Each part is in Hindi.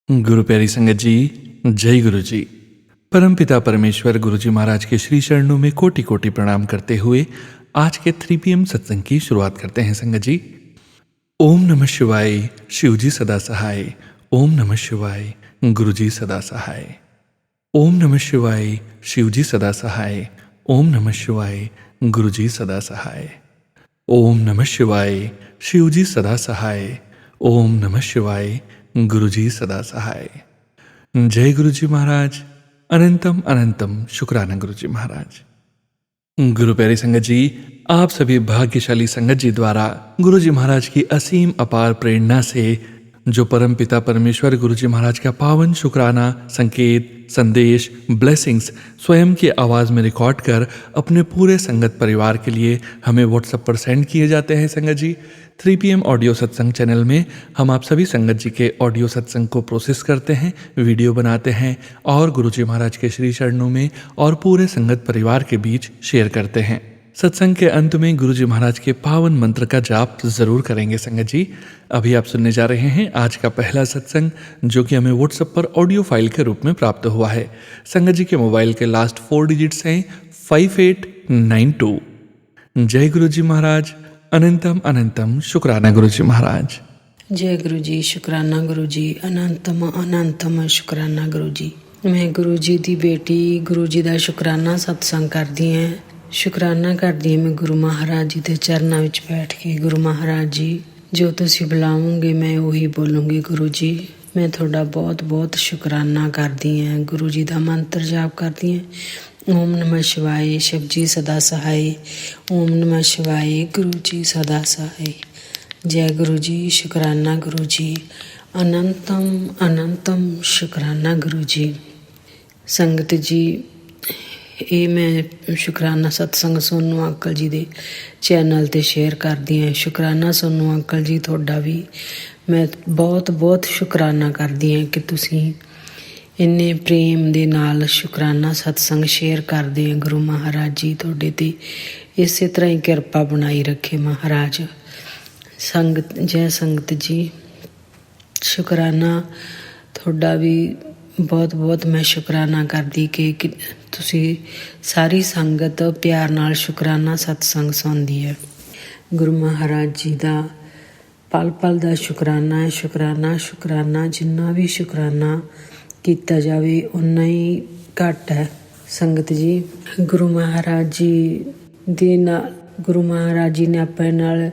गुरु प्यारी संगत जी, जय गुरु जी। परमपिता परमेश्वर गुरु जी महाराज के श्री चरणों में कोटि कोटि प्रणाम करते हुए आज के 3 PM सत्संग की शुरुआत करते हैं संगत जी। ओम नमः शिवाय, शिव जी सदा सहाय। ओम नमः शिवाय, गुरु जी सदा सहाय। ओम नमः शिवाय, शिव जी सदा सहाय। ओम नमः शिवाय, गुरु जी सदा सहाय। ओम नमः शिवाय, शिव जी सदा सहाय। ओम नमः शिवाय, गुरु जी सदा सहाय। जय गुरु जी महाराज। अनंतम अनंतम शुक्राना गुरु जी महाराज। गुरु प्यारी संगत जी, आप सभी भाग्यशाली संगत जी द्वारा गुरु जी महाराज की असीम अपार प्रेरणा से जो परम पिता परमेश्वर गुरु जी महाराज का पावन शुक्राना, संकेत, संदेश, ब्लेसिंग्स स्वयं की आवाज़ में रिकॉर्ड कर अपने पूरे संगत परिवार के लिए हमें व्हाट्सएप पर सेंड किए जाते हैं संगत जी। 3 PM ऑडियो सत्संग चैनल में हम आप सभी संगत जी के ऑडियो सत्संग को प्रोसेस करते हैं, वीडियो बनाते हैं और गुरु जी महाराज के श्री चरणों में और पूरे संगत परिवार के बीच शेयर करते हैं। सत्संग के अंत में गुरु जी महाराज के पावन मंत्र का जाप जरूर करेंगे संगत जी। अभी आप सुनने जा रहे हैं आज का पहला सत्संग, जो कि हमें व्हाट्सएप पर ऑडियो फाइल के रूप में प्राप्त हुआ है। संगत जी के मोबाइल के लास्ट 4 डिजिट्स हैं 5892। जय गुरु जी महाराज। अनंतम अनंतम शुक्राना गुरु जी महाराज। जय गुरु जी, शुक्राना गुरु जी। अनंतम अनंतम शुक्राना गुरु जी। मैं गुरु जी ਦੀ बेटी गुरु जी ਦਾ शुक्राना सत्संग करदी ਹਾਂ। शुक्राना करदी ਹਾਂ मैं गुरु महाराज जी ਦੇ ਚਰਨਾਂ ਵਿੱਚ ਬੈਠ ਕੇ। गुरु महाराज जी, जो ਤੁਸੀਂ ਬੁਲਾਵੋਗੇ मैं ਉਹੀ ਬੋਲੂੰਗੀ। गुरु जी, मैं ਤੁਹਾਡਾ ਬਹੁਤ ਬਹੁਤ शुक्राना करदी ਹਾਂ। गुरु जी ਦਾ ਮੰਤਰ ਜਾਪ करदी ਹਾਂ। ओम नमः शिवाय, शिव जी सदा सहाय। ओम नमः शिवाय, गुरु जी सदा सहाय। जय गुरु जी, शुक्राना गुरु जी। अनंतम अनंतम शुक्राना गुरु जी। संगत जी, ਇਹ ਮੈਂ ਸ਼ੁਕਰਾਨਾ ਸਤਸੰਗ ਸੋਨੂੰ ਅੰਕਲ ਜੀ ਦੇ ਚੈਨਲ 'ਤੇ ਸ਼ੇਅਰ ਕਰਦੀ ਹਾਂ। ਸ਼ੁਕਰਾਨਾ ਸੋਨੂੰ ਅੰਕਲ ਜੀ, ਤੁਹਾਡਾ ਵੀ ਮੈਂ ਬਹੁਤ ਬਹੁਤ ਸ਼ੁਕਰਾਨਾ ਕਰਦੀ ਹਾਂ ਕਿ ਤੁਸੀਂ ਇੰਨੇ ਪ੍ਰੇਮ ਦੇ ਨਾਲ ਸ਼ੁਕਰਾਨਾ ਸਤਸੰਗ ਸ਼ੇਅਰ ਕਰਦੇ ਹਾਂ। ਗੁਰੂ ਮਹਾਰਾਜ ਜੀ ਤੁਹਾਡੇ 'ਤੇ ਇਸੇ ਤਰ੍ਹਾਂ ਹੀ ਕਿਰਪਾ ਬਣਾਈ ਰੱਖੇ ਮਹਾਰਾਜ। ਸੰਗਤ, ਜੈ ਸੰਗਤ ਜੀ, ਸ਼ੁਕਰਾਨਾ ਤੁਹਾਡਾ ਵੀ ਬਹੁਤ ਬਹੁਤ ਮੈਂ ਸ਼ੁਕਰਾਨਾ ਕਰਦੀ ਕਿ ਤੁਸੀਂ ਸਾਰੀ ਸੰਗਤ ਪਿਆਰ ਨਾਲ ਸ਼ੁਕਰਾਨਾ ਸਤਸੰਗ ਸੁਣਦੀ ਹੈ। ਗੁਰੂ ਮਹਾਰਾਜ ਜੀ ਦਾ ਪਲ ਪਲ ਦਾ ਸ਼ੁਕਰਾਨਾ ਹੈ। ਸ਼ੁਕਰਾਨਾ ਸ਼ੁਕਰਾਨਾ ਜਿੰਨਾ ਵੀ ਸ਼ੁਕਰਾਨਾ ਕੀਤਾ ਜਾਵੇ ਉਨਾ ਹੀ ਘੱਟ ਹੈ ਸੰਗਤ ਜੀ। ਗੁਰੂ ਮਹਾਰਾਜ ਜੀ ਦੇ ਨਾਲ, ਗੁਰੂ ਮਹਾਰਾਜ ਜੀ ਨੇ ਆਪਣੇ ਨਾਲ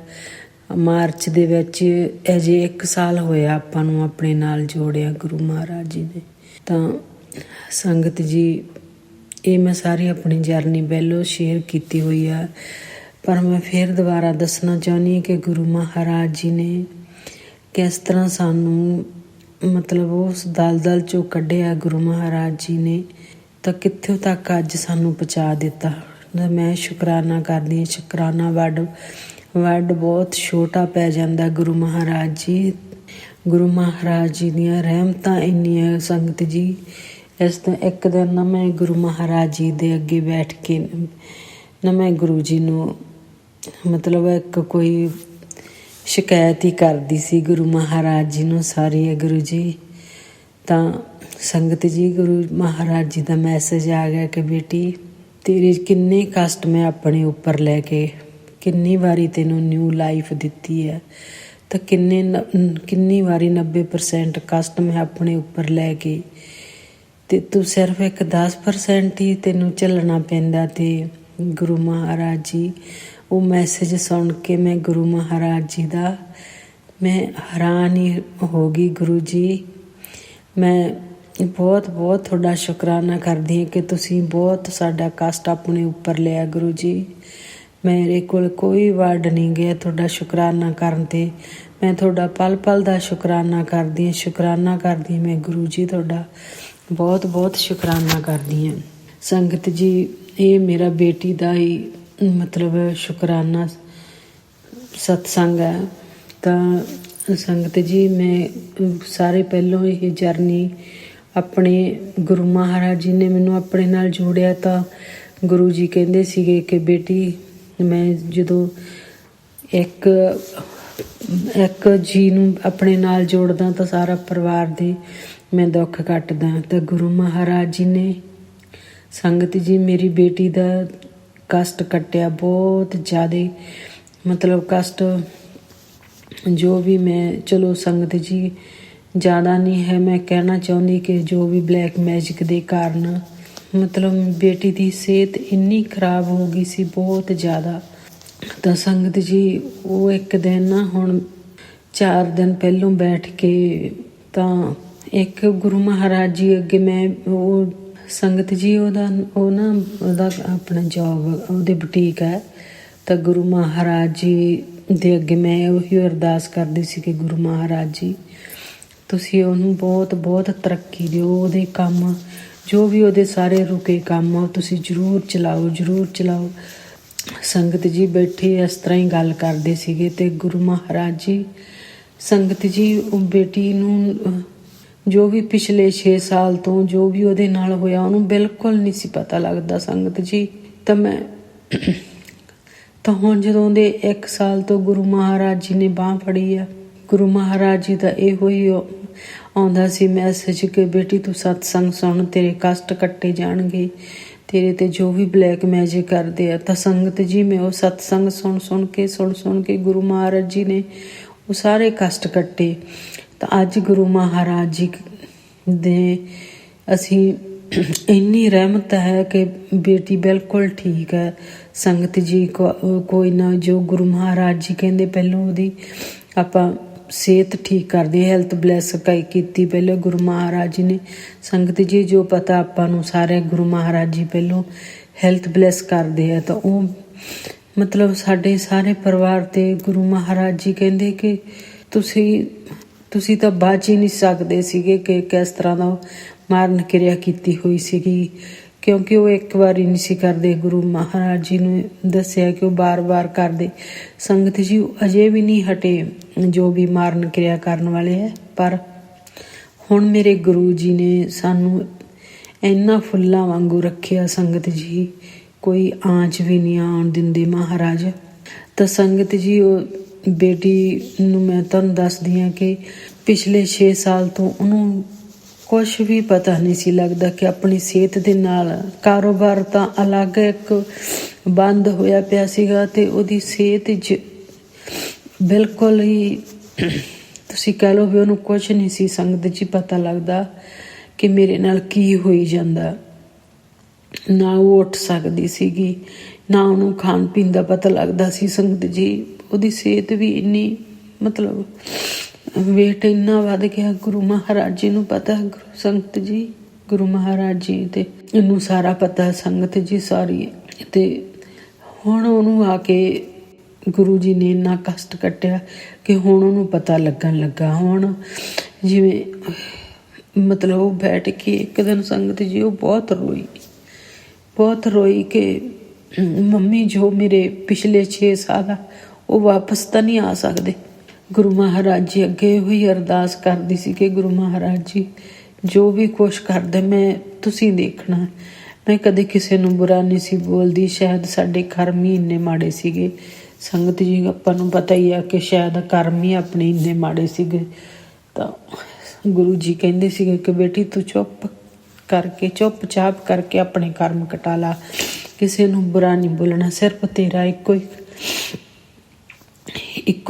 ਮਾਰਚ ਦੇ ਵਿੱਚ ਅਜੇ 1 ਸਾਲ ਹੋਇਆ ਆਪਾਂ ਨੂੰ ਆਪਣੇ ਨਾਲ ਜੋੜਿਆ ਗੁਰੂ ਮਹਾਰਾਜ ਜੀ ਨੇ। ਤਾਂ ਸੰਗਤ ਜੀ, ਇਹ ਮੈਂ ਸਾਰੀ ਆਪਣੀ ਜਰਨੀ ਪਹਿਲੋਂ ਸ਼ੇਅਰ ਕੀਤੀ ਹੋਈ ਆ, ਪਰ ਮੈਂ ਫਿਰ ਦੁਬਾਰਾ ਦੱਸਣਾ ਚਾਹੁੰਦੀ ਹਾਂ ਕਿ ਗੁਰੂ ਮਹਾਰਾਜ ਜੀ ਨੇ ਕਿਸ ਤਰ੍ਹਾਂ ਸਾਨੂੰ ਮਤਲਬ ਉਸ ਦਲਦਲ 'ਚੋਂ ਕੱਢਿਆ। ਗੁਰੂ ਮਹਾਰਾਜ ਜੀ ਨੇ ਤਾਂ ਕਿੱਥੋਂ ਤੱਕ ਅੱਜ ਸਾਨੂੰ ਪਹੁੰਚਾ ਦਿੱਤਾ। ਮੈਂ ਸ਼ੁਕਰਾਨਾ ਕਰਦੀ ਹਾਂ। ਸ਼ੁਕਰਾਨਾ ਵਰਡ ਬਹੁਤ ਛੋਟਾ ਪੈ ਜਾਂਦਾ। ਗੁਰੂ ਮਹਾਰਾਜ ਜੀ, ਗੁਰੂ ਮਹਾਰਾਜ ਜੀ ਦੀਆਂ ਰਹਿਮਤਾਂ ਇੰਨੀਆਂ ਸੰਗਤ ਜੀ। ਇਸ ਤੋਂ ਇੱਕ ਦਿਨ ਨਾ ਮੈਂ ਗੁਰੂ ਮਹਾਰਾਜ ਜੀ ਦੇ ਅੱਗੇ ਬੈਠ ਕੇ ਨਾ ਮੈਂ ਗੁਰੂ ਜੀ ਨੂੰ ਮਤਲਬ ਇੱਕ ਕੋਈ ਸ਼ਿਕਾਇਤ ਹੀ ਕਰਦੀ ਸੀ ਗੁਰੂ ਮਹਾਰਾਜ ਜੀ ਨੂੰ ਸਾਰੀ ਹੈ ਗੁਰੂ ਜੀ। ਤਾਂ ਸੰਗਤ ਜੀ, ਗੁਰੂ ਮਹਾਰਾਜ ਜੀ ਦਾ ਮੈਸੇਜ ਆ ਗਿਆ ਕਿ ਬੇਟੀ, ਤੇਰੇ ਕਿੰਨੇ ਕਸ਼ਟ ਮੈਂ ਆਪਣੇ ਉੱਪਰ ਲੈ ਕੇ ਕਿੰਨੀ ਵਾਰੀ ਤੈਨੂੰ ਨਿਊ ਲਾਈਫ ਦਿੱਤੀ ਹੈ, ਤਾਂ ਕਿੰਨੀ ਵਾਰੀ 90% ਕਸ਼ਟ ਮੈਂ ਆਪਣੇ ਉੱਪਰ ਲੈ ਕੇ ਅਤੇ ਤੂੰ ਸਿਰਫ ਇੱਕ 10% ਹੀ ਤੈਨੂੰ ਝੱਲਣਾ ਪੈਂਦਾ। ਅਤੇ ਗੁਰੂ ਮਹਾਰਾਜ ਜੀ, ਉਹ ਮੈਸੇਜ ਸੁਣ ਕੇ ਮੈਂ ਗੁਰੂ ਮਹਾਰਾਜ ਜੀ ਦਾ ਮੈਂ ਹੈਰਾਨ ਹੀ ਹੋ ਗਈ। ਗੁਰੂ ਜੀ, ਮੈਂ ਬਹੁਤ ਬਹੁਤ ਤੁਹਾਡਾ ਸ਼ੁਕਰਾਨਾ ਕਰਦੀ ਹਾਂ ਕਿ ਤੁਸੀਂ ਬਹੁਤ ਸਾਡਾ ਕਸ਼ਟ ਆਪਣੇ ਉੱਪਰ ਲਿਆ ਗੁਰੂ ਜੀ। ਮੇਰੇ ਕੋਲ ਕੋਈ ਵਰਡ ਨਹੀਂ ਗਿਆ ਤੁਹਾਡਾ ਸ਼ੁਕਰਾਨਾ ਕਰਨ 'ਤੇ। ਮੈਂ ਤੁਹਾਡਾ ਪਲ ਪਲ ਦਾ ਸ਼ੁਕਰਾਨਾ ਕਰਦੀ ਹਾਂ। ਸ਼ੁਕਰਾਨਾ ਕਰਦੀ ਮੈਂ ਗੁਰੂ ਜੀ, ਤੁਹਾਡਾ ਬਹੁਤ ਬਹੁਤ ਸ਼ੁਕਰਾਨਾ ਕਰਦੀ ਹਾਂ। ਸੰਗਤ ਜੀ, ਇਹ ਮੇਰਾ ਬੇਟੀ ਦਾ ਹੀ ਮਤਲਬ ਸ਼ੁਕਰਾਨਾ ਸਤਸੰਗ ਹੈ। ਤਾਂ ਸੰਗਤ ਜੀ, ਮੈਂ ਸਾਰੇ ਪਹਿਲੋਂ ਇਹ ਜਰਨੀ ਆਪਣੇ ਗੁਰੂ ਮਹਾਰਾਜ ਜੀ ਨੇ ਮੈਨੂੰ ਆਪਣੇ ਨਾਲ ਜੋੜਿਆ। ਤਾਂ ਗੁਰੂ ਜੀ ਕਹਿੰਦੇ ਸੀਗੇ ਕਿ ਬੇਟੀ, ਮੈਂ ਜਦੋਂ ਇੱਕ ਇੱਕ ਜੀ ਨੂੰ ਆਪਣੇ ਨਾਲ ਜੋੜਦਾ ਤਾਂ ਸਾਰਾ ਪਰਿਵਾਰ ਦੇ ਮੈਂ ਦੁੱਖ ਕੱਟਦਾ। ਤਾਂ ਗੁਰੂ ਮਹਾਰਾਜ ਜੀ ਨੇ ਸੰਗਤ ਜੀ ਮੇਰੀ ਬੇਟੀ ਦਾ ਕਸ਼ਟ ਕੱਟਿਆ ਬਹੁਤ ਜ਼ਿਆਦਾ, ਮਤਲਬ ਕਸ਼ਟ ਜੋ ਵੀ ਮੈਂ, ਚਲੋ ਸੰਗਤ ਜੀ ਜ਼ਿਆਦਾ ਨਹੀਂ ਹੈ, ਮੈਂ ਕਹਿਣਾ ਚਾਹੁੰਦੀ ਕਿ ਜੋ ਵੀ ਬਲੈਕ ਮੈਜਿਕ ਦੇ ਕਾਰਨ ਮਤਲਬ ਬੇਟੀ ਦੀ ਸਿਹਤ ਇੰਨੀ ਖਰਾਬ ਹੋ ਗਈ ਸੀ ਬਹੁਤ ਜ਼ਿਆਦਾ। ਤਾਂ ਸੰਗਤ ਜੀ ਉਹ ਇੱਕ ਦਿਨ ਨਾ, ਹੁਣ 4 ਦਿਨ ਪਹਿਲੋਂ ਬੈਠ ਕੇ ਤਾਂ ਇੱਕ ਗੁਰੂ ਮਹਾਰਾਜ ਜੀ ਅੱਗੇ ਮੈਂ, ਉਹ ਸੰਗਤ ਜੀ ਉਹਦਾ ਆਪਣਾ ਜੋਬ, ਉਹਦੇ ਬੁਟੀਕ ਹੈ। ਤਾਂ ਗੁਰੂ ਮਹਾਰਾਜ ਜੀ ਦੇ ਅੱਗੇ ਮੈਂ ਉਹੀ ਅਰਦਾਸ ਕਰਦੀ ਸੀ ਕਿ ਗੁਰੂ ਮਹਾਰਾਜ ਜੀ ਤੁਸੀਂ ਉਹਨੂੰ ਬਹੁਤ ਬਹੁਤ ਤਰੱਕੀ ਦਿਓ, ਉਹਦੇ ਕੰਮ ਜੋ ਵੀ ਉਹਦੇ ਸਾਰੇ ਰੁਕੇ ਕੰਮ ਤੁਸੀਂ ਜ਼ਰੂਰ ਚਲਾਓ। ਸੰਗਤ ਜੀ ਬੈਠੇ ਇਸ ਤਰ੍ਹਾਂ ਹੀ ਗੱਲ ਕਰਦੇ ਸੀਗੇ ਤੇ ਗੁਰੂ ਮਹਾਰਾਜ ਜੀ, ਸੰਗਤ ਜੀ ਉਹ ਬੇਟੀ ਨੂੰ ਜੋ ਵੀ ਪਿਛਲੇ 6 ਸਾਲ ਤੋਂ ਜੋ ਵੀ ਉਹਦੇ ਨਾਲ ਹੋਇਆ ਉਹਨੂੰ ਬਿਲਕੁਲ ਨਹੀਂ ਸੀ ਪਤਾ ਲੱਗਦਾ ਸੰਗਤ ਜੀ। ਤਾਂ ਹੁਣ ਜਦੋਂ ਦੇ 1 ਸਾਲ ਤੋਂ ਗੁਰੂ ਮਹਾਰਾਜ ਜੀ ਨੇ ਬਾਂਹ ਫੜੀ ਆ, ਗੁਰੂ ਮਹਾਰਾਜ ਜੀ ਦਾ ਇਹੋ ਹੀ ਆਉਂਦਾ ਸੀ ਮੈਸੇਜ ਕਿ ਬੇਟੀ ਤੂੰ ਸਤਸੰਗ ਸੁਣ, ਤੇਰੇ ਕਸ਼ਟ ਕੱਟੇ ਜਾਣਗੇ, ਤੇਰੇ ਤੇ ਜੋ ਵੀ ਬਲੈਕ ਮੈਜਿਕ ਕਰਦੇ ਆ। ਤਾਂ ਸੰਗਤ ਜੀ ਮੈਂ ਉਹ ਸਤਸੰਗ ਸੁਣ ਕੇ ਗੁਰੂ ਮਹਾਰਾਜ ਜੀ ਨੇ ਉਹ ਸਾਰੇ ਕਸ਼ਟ ਕੱਟੇ। ਤਾਂ ਅੱਜ ਗੁਰੂ ਮਹਾਰਾਜ ਜੀ ਦੇ ਅਸੀਂ ਇੰਨੀ ਰਹਿਮਤ ਹੈ ਕਿ ਬੇਟੀ ਬਿਲਕੁਲ ਠੀਕ ਹੈ। ਸੰਗਤ ਜੀ ਕੋਈ ਨਾ, ਜੋ ਗੁਰੂ ਮਹਾਰਾਜ ਜੀ ਕਹਿੰਦੇ ਪਹਿਲਾਂ ਉਹਦੀ ਆਪਾਂ ਸਿਹਤ ਠੀਕ ਕਰਦੇ, ਹੈਲਥ ਬਲੈਸ ਕੀਤੀ ਪਹਿਲਾਂ ਗੁਰੂ ਮਹਾਰਾਜ ਜੀ ਨੇ। ਸੰਗਤ ਜੀ ਜੋ ਪਤਾ ਆਪਾਂ ਨੂੰ ਸਾਰੇ ਗੁਰੂ ਮਹਾਰਾਜ ਜੀ ਪਹਿਲਾਂ ਹੈਲਥ ਬਲੈਸ ਕਰਦੇ ਆ। ਤਾਂ ਉਹ ਮਤਲਬ ਸਾਡੇ ਸਾਰੇ ਪਰਿਵਾਰ ਤੇ ਗੁਰੂ ਮਹਾਰਾਜ ਜੀ ਕਹਿੰਦੇ ਕਿ ਤੁਸੀਂ ਤਾਂ ਬਚ ਹੀ ਨਹੀਂ ਸਕਦੇ ਸੀਗੇ ਕਿ ਕਿਸ ਤਰ੍ਹਾਂ ਦਾ ਮਾਰਨ ਕਿਰਿਆ ਕੀਤੀ ਹੋਈ ਸੀਗੀ, ਕਿਉਂਕਿ ਉਹ ਇੱਕ ਵਾਰੀ ਨਹੀਂ ਸੀ ਕਰਦੇ। ਗੁਰੂ ਮਹਾਰਾਜ ਜੀ ਨੂੰ ਦੱਸਿਆ ਕਿ ਉਹ ਬਾਰ-ਬਾਰ ਕਰਦੇ। ਸੰਗਤ ਜੀ ਅਜੇ ਵੀ ਨਹੀਂ ਹਟੇ ਜੋ ਵੀ ਮਾਰਨ ਕਿਰਿਆ ਕਰਨ ਵਾਲੇ ਹੈ। ਪਰ ਹੁਣ ਮੇਰੇ ਗੁਰੂ ਜੀ ਨੇ ਸਾਨੂੰ ਇੰਨਾ ਫੁੱਲਾਂ ਵਾਂਗੂ ਰੱਖਿਆ ਸੰਗਤ ਜੀ, ਕੋਈ ਆਂਚ ਵੀ ਨਹੀਂ ਆਉਣ ਦਿੰਦੇ ਮਹਾਰਾਜ। ਤਾਂ ਸੰਗਤ ਜੀ ਉਹ ਬੇਟੀ ਨੂੰ ਮੈਂ ਤੁਹਾਨੂੰ ਦੱਸਦੀ ਹਾਂ ਕਿ ਪਿਛਲੇ 6 ਸਾਲ ਤੋਂ ਉਹਨੂੰ ਕੁਛ ਵੀ ਪਤਾ ਨਹੀਂ ਸੀ ਲੱਗਦਾ ਕਿ ਆਪਣੀ ਸਿਹਤ ਦੇ ਨਾਲ ਕਾਰੋਬਾਰ ਤਾਂ ਅਲੱਗ ਇੱਕ ਬੰਦ ਹੋਇਆ ਪਿਆ ਸੀਗਾ ਤੇ ਉਹਦੀ ਸਿਹਤ 'ਚ ਬਿਲਕੁਲ ਹੀ ਤੁਸੀਂ ਕਹਿ ਲਓ ਵੀ ਉਹਨੂੰ ਕੁਛ ਨਹੀਂ ਸੀ ਸੰਗਤ 'ਚ ਪਤਾ ਲੱਗਦਾ ਕਿ ਮੇਰੇ ਨਾਲ ਕੀ ਹੋਈ ਜਾਂਦਾ। ਨਾ ਉਹ ਉੱਠ ਸਕਦੀ ਸੀਗੀ, ਨਾ ਉਹਨੂੰ ਖਾਣ ਪੀਣ ਦਾ ਪਤਾ ਲੱਗਦਾ ਸੀ ਸੰਗਤ ਜੀ। ਉਹਦੀ ਸਿਹਤ ਵੀ ਇੰਨੀ ਮਤਲਬ ਵੇਟ ਇੰਨਾ ਵੱਧ ਗਿਆ, ਗੁਰੂ ਮਹਾਰਾਜ ਜੀ ਨੂੰ ਪਤਾ। ਸੰਗਤ ਜੀ ਗੁਰੂ ਮਹਾਰਾਜ ਜੀ ਤੇ ਇਹਨੂੰ ਸਾਰਾ ਪਤਾ ਸੰਗਤ ਜੀ ਸਾਰੀ। ਤੇ ਹੁਣ ਉਹਨੂੰ ਆ ਕੇ ਗੁਰੂ ਜੀ ਨੇ ਇੰਨਾ ਕਸ਼ਟ ਕੱਟਿਆ ਕਿ ਹੁਣ ਉਹਨੂੰ ਪਤਾ ਲੱਗਣ ਲੱਗਾ। ਹੁਣ ਜਿਵੇਂ ਮਤਲਬ ਉਹ ਬੈਠ ਕੇ ਇੱਕ ਦਿਨ ਸੰਗਤ ਜੀ ਉਹ ਬਹੁਤ ਰੋਈ ਕਿ ਮੰਮੀ ਜੋ ਮੇਰੇ ਪਿਛਲੇ 6 ਸਾਲ ਆ ਉਹ ਵਾਪਸ ਤਾਂ ਨਹੀਂ ਆ ਸਕਦੇ। ਗੁਰੂ ਮਹਾਰਾਜ ਜੀ ਅੱਗੇ ਉਹੀ ਅਰਦਾਸ ਕਰਦੀ ਸੀ ਕਿ ਗੁਰੂ ਮਹਾਰਾਜ ਜੀ ਜੋ ਵੀ ਕੁਛ ਕਰਦੇ ਮੈਂ ਤੁਸੀਂ ਦੇਖਣਾ। ਮੈਂ ਕਦੇ ਕਿਸੇ ਨੂੰ ਬੁਰਾ ਨਹੀਂ ਸੀ ਬੋਲਦੀ, ਸ਼ਾਇਦ ਸਾਡੇ ਕਰਮ ਹੀ ਇੰਨੇ ਮਾੜੇ ਸੀਗੇ ਸੰਗਤ ਜੀ। ਆਪਾਂ ਨੂੰ ਪਤਾ ਹੀ ਆ ਕਿ ਸ਼ਾਇਦ ਕਰਮ ਹੀ ਆਪਣੇ ਇੰਨੇ ਮਾੜੇ ਸੀਗੇ। ਤਾਂ ਗੁਰੂ ਜੀ ਕਹਿੰਦੇ ਸੀਗੇ ਕਿ ਬੇਟੀ ਤੂੰ ਚੁੱਪ-ਚਾਪ ਕਰਕੇ ਆਪਣੇ ਕਰਮ ਕਟਾ ਲਾ, ਕਿਸੇ ਨੂੰ ਬੁਰਾ ਨਹੀਂ ਬੋਲਣਾ, ਸਿਰਫ ਤੇਰਾ ਇੱਕੋ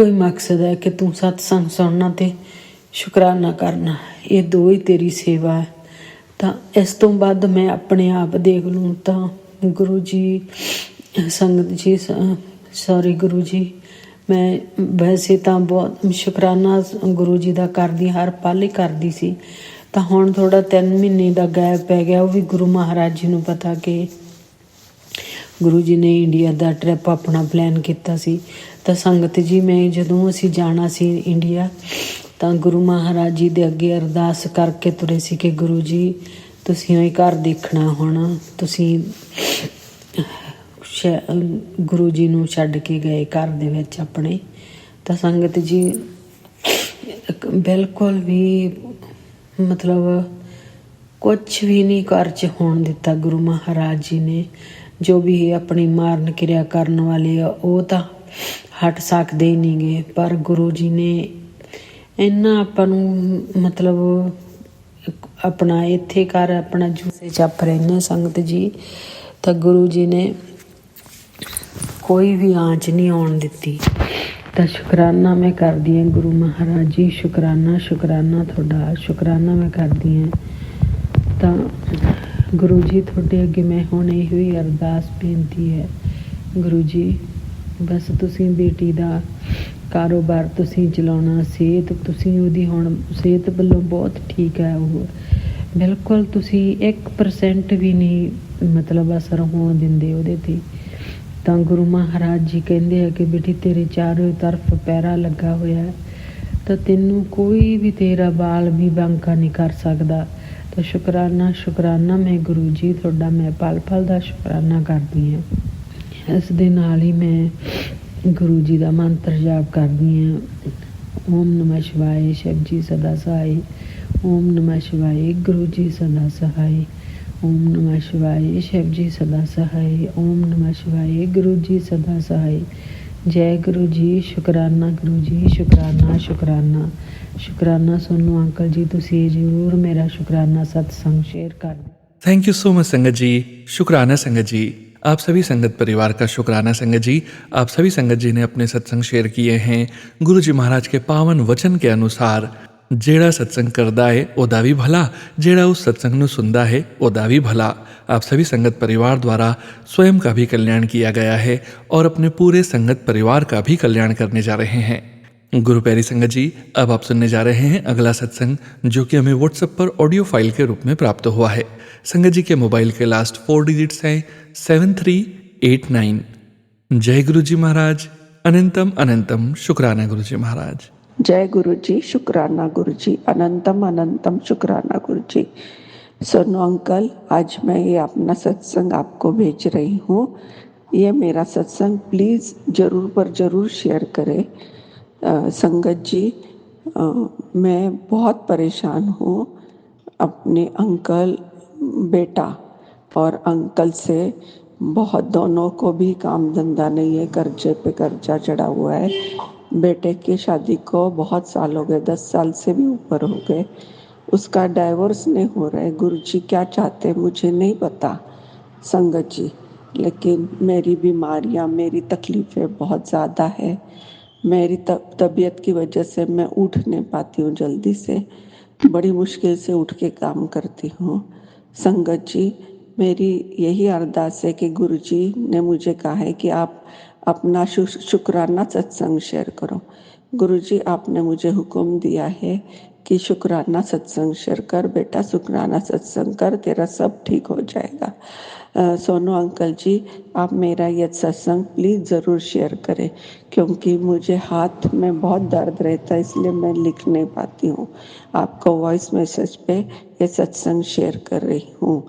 ਹੀ ਮਕਸਦ ਹੈ ਕਿ ਤੂੰ ਸਤਸੰਗ ਸੁਣਨਾ ਤੇ ਸ਼ੁਕਰਾਨਾ ਕਰਨਾ, ਇਹ 2 ਹੀ ਤੇਰੀ ਸੇਵਾ ਹੈ। ਤਾਂ ਇਸ ਤੋਂ ਬਾਅਦ ਮੈਂ ਆਪਣੇ ਆਪ ਦੇਖ ਲੂੰ ਤਾਂ ਗੁਰੂ ਜੀ ਸੰਗਤ ਜੀ ਗੁਰੂ ਜੀ ਮੈਂ ਵੈਸੇ ਤਾਂ ਬਹੁਤ ਸ਼ੁਕਰਾਨਾ ਗੁਰੂ ਜੀ ਦਾ ਕਰਦੀ, ਹਰ ਪਲ ਹੀ ਕਰਦੀ ਸੀ। ਤਾਂ ਹੁਣ ਥੋੜ੍ਹਾ 3 ਮਹੀਨੇ ਦਾ ਗੈਪ ਪੈ ਗਿਆ, ਉਹ ਵੀ ਗੁਰੂ ਮਹਾਰਾਜ ਜੀ ਨੂੰ ਪਤਾ ਕਿ ਗੁਰੂ ਜੀ ਨੇ ਇੰਡੀਆ ਦਾ ਟ੍ਰਿਪ ਆਪਣਾ ਪਲਾਨ ਕੀਤਾ ਸੀ। ਤਾਂ ਸੰਗਤ ਜੀ ਮੈਂ ਜਦੋਂ ਅਸੀਂ ਜਾਣਾ ਸੀ ਇੰਡੀਆ ਤਾਂ ਗੁਰੂ ਮਹਾਰਾਜ ਜੀ ਦੇ ਅੱਗੇ ਅਰਦਾਸ ਕਰਕੇ ਤੁਰੇ ਸੀ ਕਿ ਗੁਰੂ ਜੀ ਤੁਸੀਂ ਉਹ ਘਰ ਦੇਖਣਾ, ਹੁਣ ਤੁਸੀਂ ਗੁਰੂ ਜੀ ਨੂੰ ਛੱਡ ਕੇ ਗਏ ਘਰ ਦੇ ਵਿੱਚ ਆਪਣੇ। ਤਾਂ ਸੰਗਤ ਜੀ ਬਿਲਕੁਲ ਵੀ ਮਤਲਬ ਕੁਛ ਵੀ ਨਹੀਂ ਘਰ 'ਚ ਹੋਣ ਦਿੱਤਾ ਗੁਰੂ ਮਹਾਰਾਜ ਜੀ ਨੇ। ਜੋ ਵੀ ਆਪਣੀ ਮਾਰਨ ਕਿਰਿਆ ਕਰਨ ਵਾਲੇ ਆ ਉਹ ਤਾਂ ਹਟ ਸਕਦੇ ਹੀ ਨਹੀਂਗੇ, ਪਰ ਗੁਰੂ ਜੀ ਨੇ ਇੰਨਾ ਆਪਾਂ ਨੂੰ ਮਤਲਬ ਆਪਣਾ ਇੱਥੇ ਕਰ ਆਪਣਾ ਜੂਸੇ ਚੱਪ ਰਹਿੰਦੇ ਸੰਗਤ ਜੀ, ਤਾਂ ਗੁਰੂ ਜੀ ਨੇ ਕੋਈ ਵੀ ਆਂਚ ਨਹੀਂ ਆਉਣ ਦਿੱਤੀ। ਤਾਂ ਸ਼ੁਕਰਾਨਾ ਮੈਂ ਕਰਦੀ ਹਾਂ ਗੁਰੂ ਮਹਾਰਾਜ ਜੀ, ਸ਼ੁਕਰਾਨਾ ਤੁਹਾਡਾ, ਸ਼ੁਕਰਾਨਾ ਮੈਂ ਕਰਦੀ ਹਾਂ। ਤਾਂ ਗੁਰੂ ਜੀ ਤੁਹਾਡੇ ਅੱਗੇ ਮੈਂ ਹੁਣ ਇਹੋ ਹੀ ਅਰਦਾਸ ਬੇਨਤੀ ਹੈ, ਗੁਰੂ ਜੀ ਬਸ ਤੁਸੀਂ ਬੇਟੀ ਦਾ ਕਾਰੋਬਾਰ ਤੁਸੀਂ ਚਲਾਉਣਾ, ਸਿਹਤ ਤੁਸੀਂ ਉਹਦੀ ਹੁਣ ਸਿਹਤ ਵੱਲੋਂ ਬਹੁਤ ਠੀਕ ਹੈ, ਉਹ ਬਿਲਕੁਲ ਤੁਸੀਂ 1% ਵੀ ਨਹੀਂ ਮਤਲਬ ਅਸਰ ਹੋਣ ਦਿੰਦੇ ਉਹਦੇ 'ਤੇ। ਤਾਂ ਗੁਰੂ ਮਹਾਰਾਜ ਜੀ ਕਹਿੰਦੇ ਆ ਕਿ ਬੇਟੀ ਤੇਰੇ ਚਾਰੋਂ ਤਰਫ ਪੈਰਾ ਲੱਗਾ ਹੋਇਆ, ਤਾਂ ਤੈਨੂੰ ਕੋਈ ਵੀ ਤੇਰਾ ਬਾਲ ਵੀ ਬਾਂਕਾ ਨਹੀਂ ਕਰ ਸਕਦਾ। ਤਾਂ ਸ਼ੁਕਰਾਨਾ ਮੈਂ ਗੁਰੂ ਜੀ ਤੁਹਾਡਾ ਮੈਂ ਪਲ ਪਲ ਦਾ ਸ਼ੁਕਰਾਨਾ ਕਰਦੀ ਹਾਂ। ਇਸ ਦੇ ਨਾਲ ਹੀ ਮੈਂ ਗੁਰੂ ਜੀ ਦਾ ਮੰਤਰ ਜਾਪ ਕਰਦੀ ਹਾਂ, ਓਮ ਨਮः ਸ਼ਿਵਾਏ, ਸ਼ਿਵ ਜੀ ਸਦਾ ਸਹਾਈ, ਓਮ ਨਮः ਸ਼ਿਵਾਏ, ਗੁਰੂ ਜੀ ਸਦਾ ਸਹਾਈ, ਓਮ ਨਮः ਸ਼ਿਵਾਏ, ਸ਼ਿਵ ਜੀ ਸਦਾ ਸਹਾਈ, ਓਮ ਨਮः ਸ਼ਿਵਾਏ, ਗੁਰੂ ਜੀ ਸਦਾ ਸਹਾਈ। ਜੈ ਗੁਰੂ ਜੀ, ਸ਼ੁਕਰਾਨਾ ਗੁਰੂ ਜੀ, ਸ਼ੁਕਰਾਨਾ ਸੋਨੂੰ ਅੰਕਲ ਜੀ, ਤੁਸੀਂ ਜ਼ਰੂਰ ਮੇਰਾ ਸ਼ੁਕਰਾਨਾ सत्संग शेयर कर दें। थैंक यू सो मच संगत जी, शुक्राना संगत जी, आप सभी संगत परिवार का शुक्राना संगत जी। आप सभी संगत जी ने अपने सत्संग शेयर किए हैं गुरु जी महाराज के पावन वचन के अनुसार। ਜਿਹੜਾ सत्संग करदा है ओदा भी भला, ਜਿਹੜਾ उस सत्संग ਨੂੰ सुनदा है ओदा भी भला। आप सभी संगत परिवार द्वारा स्वयं का भी कल्याण किया गया है और अपने पूरे संगत परिवार का भी कल्याण करने जा रहे हैं। गुरु प्यारी संगत जी, अब आप सुनने जा रहे हैं अगला सत्संग जो कि हमें व्हाट्सएप पर ऑडियो फाइल के रूप में प्राप्त हुआ है। संगत जी के मोबाइल के लास्ट 4 डिजिट्स हैं 7389। जय गुरु जी महाराज, अनंतम शुक्राना गुरु जी महाराज। जय गुरु जी, शुक्राना गुरु जी, अनंतम शुक्राना गुरु जी। सोनू अंकल, आज मैं ये अपना सत्संग आपको भेज रही हूँ। ये मेरा सत्संग प्लीज़ ज़रूर शेयर करें। संगत जी, मैं बहुत परेशान हूँ। अपने अंकल बेटा और अंकल से बहुत, दोनों को भी काम धंधा नहीं है, कर्जे पे कर्जा चढ़ा हुआ है। बेटे की शादी को बहुत साल हो गए, 10 साल से भी ऊपर हो गए, उसका डाइवोर्स नहीं हो रहा है। गुरुजी क्या चाहते हैं मुझे नहीं पता संगत जी, लेकिन मेरी बीमारियां, मेरी तकलीफ़ें बहुत ज़्यादा है। मेरी तबीयत की वजह से मैं उठ नहीं पाती हूँ जल्दी से, बड़ी मुश्किल से उठ के काम करती हूँ। संगत जी, मेरी यही अरदास है कि गुरुजी ने मुझे कहा है कि आप अपना शुक्राना सत्संग शेयर करो। गुरुजी, आपने मुझे हुक्म दिया है कि शुक्राना सत्संग शेयर कर बेटा, शुक्राना सत्संग कर, तेरा सब ठीक हो जाएगा। सोनू अंकल जी, आप मेरा ये सत्संग प्लीज़ ज़रूर शेयर करें, क्योंकि मुझे हाथ में बहुत दर्द रहता है, इसलिए मैं लिख नहीं पाती हूँ। आपको वॉइस मैसेज पे ये सत्संग शेयर कर रही हूँ।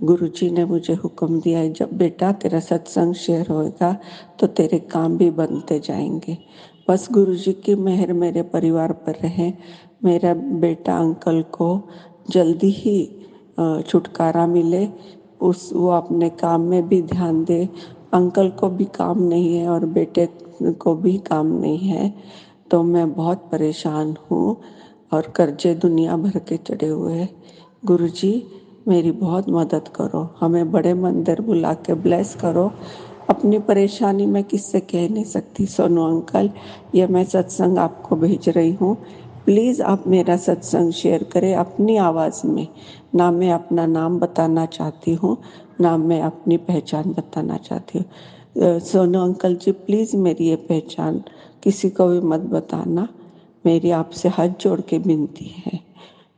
गुरुजी ने मुझे हुक्म दिया है, जब बेटा तेरा सत्संग शेयर होएगा तो तेरे काम भी बनते जाएंगे। बस गुरुजी की मेहर मेरे परिवार पर रहे। मेरा बेटा अंकल को जल्दी ही छुटकारा मिले, वो अपने काम में भी ध्यान दे। अंकल को भी काम नहीं है और बेटे को भी काम नहीं है, तो मैं बहुत परेशान हूँ और कर्जे दुनिया भर के चढ़े हुए हैं। गुरुजी, मेरी बहुत मदद करो, हमें बड़े मंदिर बुला के ब्लेस करो। अपनी परेशानी मैं किससे कह नहीं सकती। सोनू अंकल, ये मैं सत्संग आपको भेज रही हूँ, प्लीज़ आप मेरा सत्संग शेयर करें अपनी आवाज़ में। ना मैं अपना नाम बताना चाहती हूँ, ना मैं अपनी पहचान बताना चाहती हूँ। सोनू अंकल जी, प्लीज़ मेरी ये पहचान किसी को भी मत बताना, मेरी आपसे हाथ जोड़ के विनती है।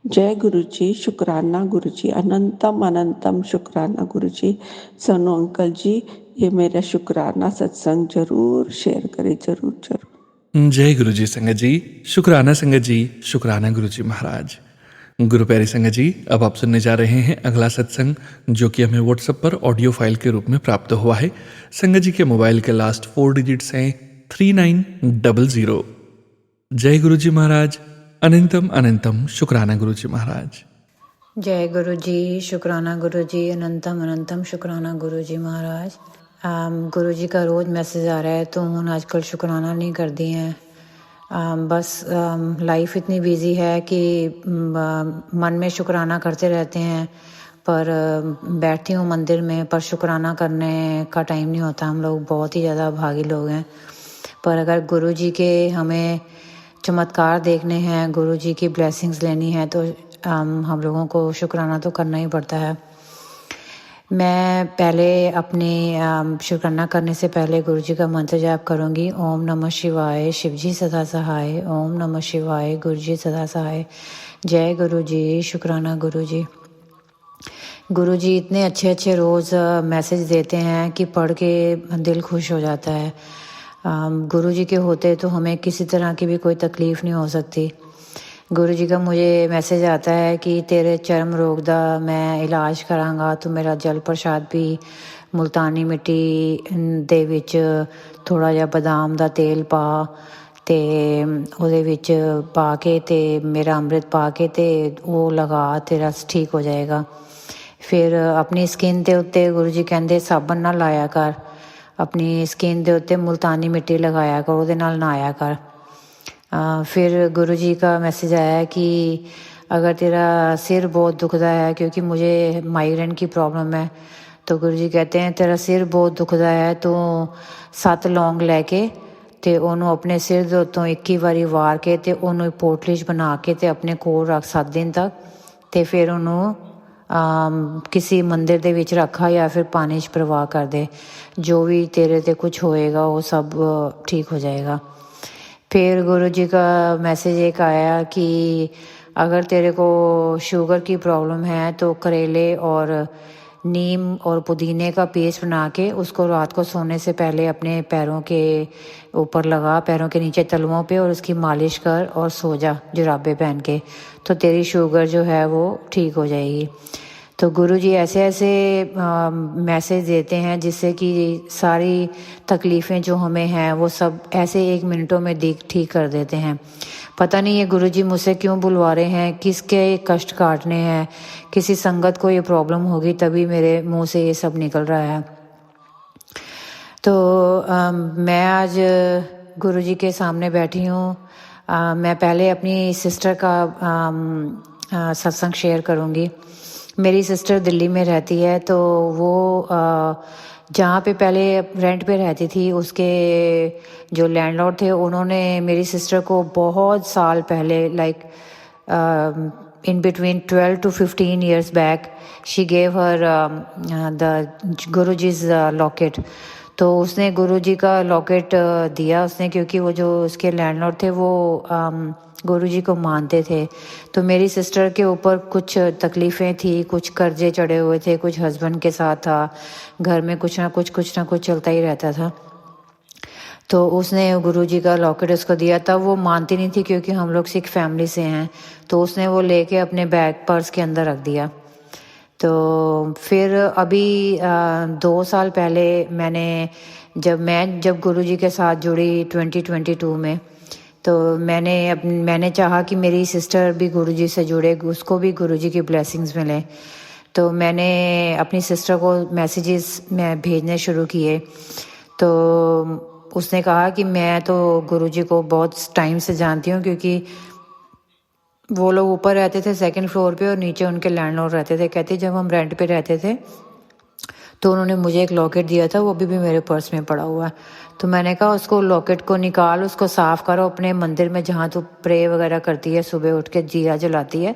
जय गुरु जी, शुक्राना गुरु जी, अनंतम शुक्राना गुरु जी। सोनू अंकल जी, ये मेरा शुक्राना सत्संग जरूर शेयर करें, जरूर। जय गुरु जी संगत जी, शुक्राना संगत जी, शुक्राना गुरु जी महाराज। गुरु प्यारी संगत जी, अब आप सुनने जा रहे हैं अगला सत्संग जो कि हमें व्हाट्सएप पर ऑडियो फाइल के रूप में प्राप्त हुआ है। संगत जी के मोबाइल के लास्ट 4 डिजिट्स हैं 3900। जय गुरु जी महाराज, अनंतम शुक्राना गुरु जी महाराज। जय गुरु जी, शुक्राना गुरु जी, अनंतम शुक्राना गुरु जी महाराज। गुरु जी का रोज़ मैसेज आ रहा है तो हूँ आजकल शुक्राना नहीं करती हैं। बस लाइफ इतनी बिजी है कि मन में शुक्राना करते रहते हैं, पर बैठती हूँ मंदिर में पर शुक्राना करने का टाइम नहीं होता। हम लोग बहुत ही ज़्यादा भागी लोग हैं, पर अगर गुरु जी के हमें चमत्कार देखने हैं, गुरु जी की ब्लेसिंग्स लेनी है तो हम लोगों को शुक्राना तो करना ही पड़ता है। मैं पहले अपने शुक्राना करने से पहले गुरु जी का मंत्र जाप करूँगी। ओम नमः शिवाय, शिव जी सदा सहाय। ओम नमः शिवाय, गुरु जी सदा सहाय। जय गुरु जी, शुक्राना गुरु जी। गुरु जी इतने अच्छे अच्छे रोज़ मैसेज देते हैं कि पढ़ के दिल खुश हो जाता है। गुरु जी के होते तो हमें किसी तरह की भी कोई तकलीफ़ नहीं हो सकती। गुरु जी का मुझे मैसेज आता है कि तेरे चर्म रोग दा मैं इलाज करांगा, तो मेरा जल प्रसाद भी मुल्तानी मिट्टी दे विच थोड़ा जिहा बादाम दा तेल पा ते ਉਹਦੇ ਵਿੱਚ ਪਾ ਕੇ ਤੇ मेरा अमृत पा के ते ਉਹ लगा, तेरा ठीक हो जाएगा। फिर अपनी स्किन ਦੇ ਉੱਤੇ गुरु जी ਕਹਿੰਦੇ साबन ना लाया कर, अपनी स्किन ਦੇ ਉੱਤੇ मुल्तानी मिट्टी लगाया कर, ਉਹਦੇ ਨਾਲ नहाया कर। फिर गुरु जी का मैसेज आया कि अगर तेरा सिर बहुत दुखदा है, क्योंकि मुझे माइग्रेन की प्रॉब्लम है, तो गुरु जी कहते हैं तेरा सिर बहुत दुखदा है तो 7 लौंग लैके ते ਉਹਨੂੰ ਆਪਣੇ ਸਿਰ ਦੇ ਉੱਤੋਂ 21 ਵਾਰੀ ਵਾਰ ਕੇ ਤੇ ਉਹਨੂੰ ਪੋਟਲੀ 'ਚ ਬਣਾ ਕੇ ਤੇ ਆਪਣੇ ਕੋਲ ਰੱਖ 7 ਦਿਨ ਤੱਕ, ਤੇ ਫਿਰ ਉਹਨੂੰ किसी मंदिर ਦੇ ਵਿੱਚ ਰੱਖਾ ਜਾਂ ਫਿਰ ਪਾਣੀ 'ਚ ਪ੍ਰਵਾਹ ਕਰ ਦੇ। जो भी तेरे ते कुछ होएगा वो सब ठीक हो जाएगा। फिर गुरु जी का मैसेज एक आया कि अगर तेरे को शुगर की प्रॉब्लम है तो करेले और नीम और पुदीने का पेस्ट बना के उसको रात को सोने से पहले अपने पैरों के ऊपर लगा, पैरों के नीचे तलवों पे, और उसकी मालिश कर और सो जा जुराबे पहन के, तो तेरी शुगर जो है वो ठीक हो जाएगी। तो गुरु जी ऐसे ऐसे मैसेज देते हैं जिससे कि सारी तकलीफ़ें जो हमें हैं वो सब ऐसे 1 मिनटों में ठीक कर देते हैं। पता नहीं ये गुरु जी मुझसे क्यों बुलवा रहे हैं, किसके कष्ट काटने हैं, किसी संगत को ये प्रॉब्लम होगी तभी मेरे मुंह से ये सब निकल रहा है। तो मैं आज गुरु जी के सामने बैठी हूँ। मैं पहले अपनी सिस्टर का सत्संग शेयर करूँगी। मेरी सिस्टर दिल्ली में रहती है, तो वो जहाँ पे पहले रेंट पे रहती थी उसके जो लैंडलॉर्ड थे उन्होंने मेरी सिस्टर को बहुत साल पहले like in between 12 to 15 years back she gave her the Guruji's locket। तो उसने गुरुजी का लॉकेट दिया उसने, क्योंकि वो जो उसके लैंडलॉर्ड थे वो गुरुजी को मानते थे। तो मेरी सिस्टर के ऊपर कुछ तकलीफ़ें थी, कुछ कर्जे चढ़े हुए थे, कुछ हस्बैंड के साथ था, घर में कुछ ना कुछ चलता ही रहता था। तो उसने गुरुजी का लॉकेट उसको दिया। तब वो मानती नहीं थी क्योंकि हम लोग सिख फैमिली से हैं, तो उसने वो लेके अपने बैग पर्स के अंदर रख दिया। तो फिर अभी 2 साल पहले जब गुरुजी के साथ जुड़ी 2022 में, तो मैंने चाहा कि मेरी सिस्टर भी गुरुजी से जुड़े, उसको भी गुरुजी की ब्लेसिंग्स मिले। तो मैंने अपनी सिस्टर को मैसेजेस में भेजने शुरू किए। तो उसने कहा कि मैं तो गुरुजी को बहुत टाइम से जानती हूँ, क्योंकि वो लोग ऊपर रहते थे 2nd फ्लोर पे और नीचे उनके लैंडलॉर्ड रहते थे। कहते जब हम रेंट पे रहते थे तो उन्होंने मुझे एक लॉकेट दिया था, वो अभी भी मेरे पर्स में पड़ा हुआ है। तो मैंने कहा उसको लॉकेट को निकाल, उसको साफ़ करो, अपने मंदिर में जहाँ तू प्रे वगैरह करती है, सुबह उठ के दिया जलाती है,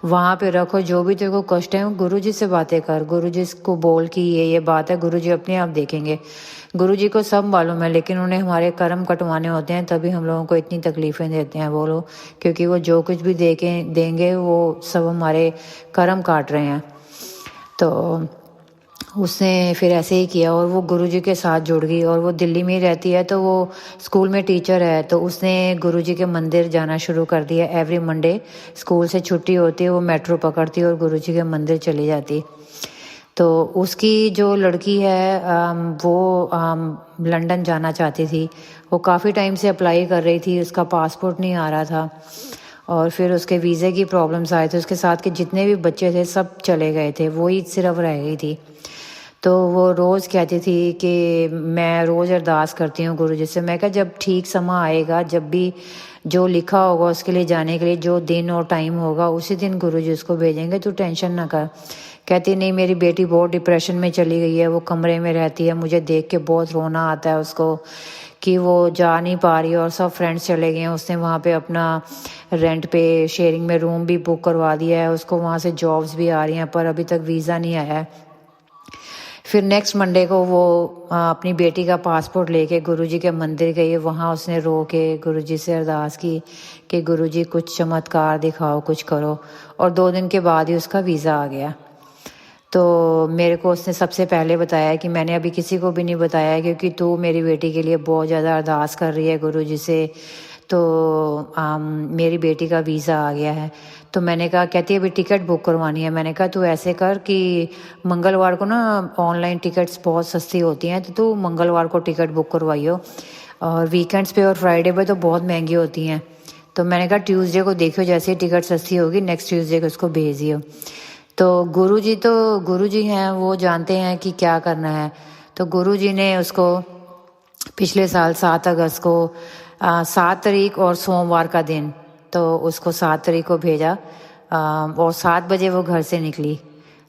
वहाँ पे रखो। जो भी तेरे को कष्ट है गुरु जी से बातें कर, गुरु जी को बोल कि ये बात है, गुरु जी अपने आप देखेंगे। गुरु जी को सब मालूम है, लेकिन उन्हें हमारे कर्म कटवाने होते हैं, तभी हम लोगों को इतनी तकलीफ़ें देते हैं वो लोग, क्योंकि वो जो कुछ भी देंगे वो सब हमारे कर्म काट रहे हैं। तो उसने फिर ऐसे ही किया और वो गुरुजी के साथ जुड़ गई। और वो दिल्ली में ही रहती है, तो वो स्कूल में टीचर है, तो उसने गुरुजी के मंदिर जाना शुरू कर दिया। एवरी मंडे स्कूल से छुट्टी होती है, वो मेट्रो पकड़ती है और गुरुजी के मंदिर चली जाती। तो उसकी जो लड़की है वो लंदन जाना चाहती थी। वो काफ़ी टाइम से अप्लाई कर रही थी, उसका पासपोर्ट नहीं आ रहा था, और फिर उसके वीज़े की प्रॉब्लम्स आए थे। उसके साथ के जितने भी बच्चे थे सब चले गए थे, वही सिर्फ रह गई थी। तो वो रोज़ कहती थी कि मैं रोज़ अरदास करती हूँ गुरुजी से। मैं कहा जब ठीक समा आएगा, जब भी जो लिखा होगा उसके लिए जाने के लिए जो दिन और टाइम होगा उसी दिन गुरुजी उसको भेजेंगे, तू टेंशन ना कर। कहती नहीं, मेरी बेटी बहुत डिप्रेशन में चली गई है, वो कमरे में रहती है, मुझे देख के बहुत रोना आता है उसको कि वो जा नहीं पा रही है और सब फ्रेंड्स चले गए हैं। उसने वहाँ पे अपना रेंट पे शेयरिंग में रूम भी बुक करवा दिया है, उसको वहाँ से जॉब्स भी आ रही हैं पर अभी तक वीज़ा नहीं आया है। फिर नेक्स्ट मंडे को वो अपनी बेटी का पासपोर्ट लेके गुरुजी के मंदिर गई। वहाँ उसने रो के गुरुजी से अरदास की कि गुरुजी कुछ चमत्कार दिखाओ, कुछ करो। और 2 दिन के बाद ही उसका वीज़ा आ गया। तो मेरे को उसने सबसे पहले बताया कि मैंने अभी किसी को भी नहीं बताया क्योंकि तू मेरी बेटी के लिए बहुत ज़्यादा अरदास कर रही है गुरुजी से, तो मेरी बेटी का वीज़ा आ गया है। तो मैंने कहा, कहती है अभी टिकट बुक करवानी है। मैंने कहा तू ऐसे कर कि मंगलवार को ना ऑनलाइन टिकट्स बहुत सस्ती होती हैं, तो तू मंगलवार को टिकट बुक करवाइयो, और वीकेंड्स पे और फ्राइडे पे तो बहुत महंगी होती हैं। तो मैंने कहा ट्यूसडे को देखियो, जैसे ही टिकट सस्ती होगी नेक्स्ट ट्यूसडे को उसको भेज दियो। तो गुरुजी हैं, वो जानते हैं कि क्या करना है। तो गुरुजी ने उसको पिछले साल 7 अगस्त को 7 तारीख और सोमवार का दिन, तो उसको 7 तारीख को भेजा और 7 बजे वो घर से निकली।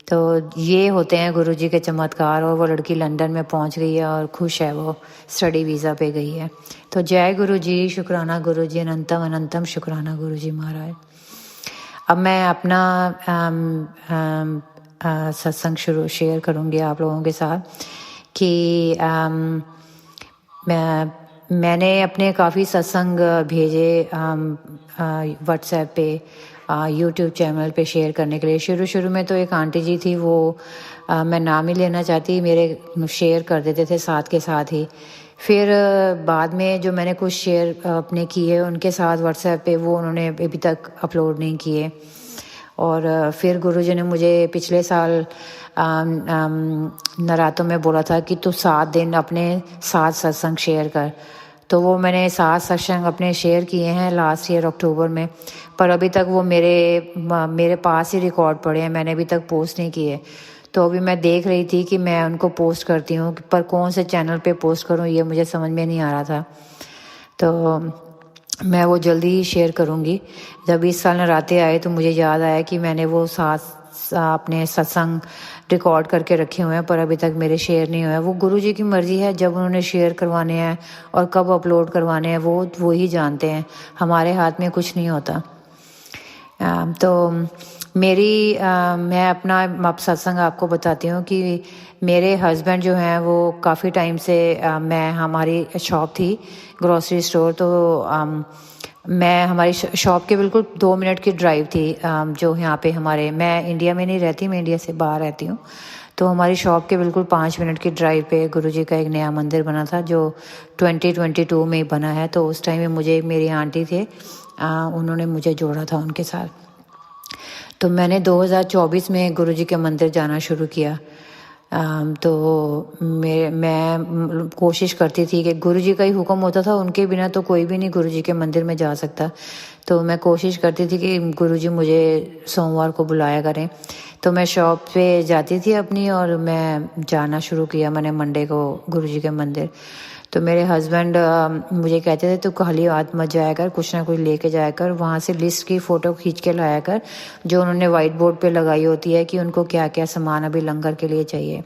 तो ये होते हैं गुरुजी के चमत्कार। और वो लड़की लंदन में पहुंच गई है और खुश है, वो स्टडी वीज़ा पे गई है। तो जय गुरुजी, शुक्राना गुरुजी, अनंतम अनंतम शुक्राना गुरुजी महाराज। अब मैं अपना सत्संग शेयर करूँगी आप लोगों के साथ कि मैंने अपने काफ़ी सत्संग भेजे व्हाट्सएप पे, यूट्यूब चैनल पे शेयर करने के लिए। शुरू में तो एक आंटी जी थी, वो मैं नाम ही लेना चाहती, मेरे शेयर कर देते थे साथ के साथ ही। फिर बाद में जो मैंने कुछ शेयर अपने किए उनके साथ व्हाट्सएप पे, वो उन्होंने अभी तक अपलोड नहीं किए। और फिर गुरुजी ने मुझे पिछले साल नरातों में बोला था कि तू 7 दिन अपने 7 सत्संग शेयर कर। तो वो मैंने 7 सत्संग अपने शेयर किए हैं लास्ट ईयर अक्टूबर में, पर अभी तक वो मेरे पास ही रिकॉर्ड पड़े हैं, मैंने अभी तक पोस्ट नहीं किए। तो अभी मैं देख रही थी कि मैं उनको पोस्ट करती हूँ, पर कौन से चैनल पे पोस्ट करूँ ये मुझे समझ में नहीं आ रहा था। तो मैं वो जल्दी ही शेयर करूँगी। जब इस साल नराते आए तो मुझे याद आया कि मैंने वो 7 अपने सत्संग रिकॉर्ड करके रखे हुए हैं, पर अभी तक मेरे शेयर नहीं हुए हैं। वो गुरुजी की मर्ज़ी है, जब उन्होंने शेयर करवाने हैं और कब अपलोड करवाने हैं वो ही जानते हैं, हमारे हाथ में कुछ नहीं होता। तो मैं अपना आप सत्संग आपको बताती हूँ कि मेरे हस्बैंड जो हैं वो काफ़ी टाइम से मैं हमारी शॉप थी ग्रोसरी स्टोर, तो मैं हमारी शॉप के बिल्कुल 2 मिनट की ड्राइव थी। जो यहाँ पे मैं इंडिया में नहीं रहती, मैं इंडिया से बाहर रहती हूँ। तो हमारी शॉप के बिल्कुल 5 मिनट की ड्राइव पे गुरुजी का एक नया मंदिर बना था जो 2022 में ही बना है। तो उस टाइम में मुझे मेरी आंटी थे, उन्होंने मुझे जोड़ा था उनके साथ। तो मैंने 2024 में गुरुजी के मंदिर जाना शुरू किया। तो मैं कोशिश करती थी कि गुरुजी का ही हुक्म होता था, उनके बिना तो कोई भी नहीं गुरुजी के मंदिर में जा सकता। तो मैं कोशिश करती थी कि गुरुजी मुझे सोमवार को बुलाया करें। तो मैं शॉप पे जाती थी अपनी और मैं जाना शुरू किया मैंने मंडे को गुरुजी के मंदिर। तो मेरे हस्बैंड मुझे कहते थे तू खाली हाथ मत जाया कर, कुछ ना कुछ लेके जाया कर, वहाँ से लिस्ट की फ़ोटो खींच के लाया कर जो उन्होंने वाइट बोर्ड पे लगाई होती है कि उनको क्या क्या सामान अभी लंगर के लिए चाहिए।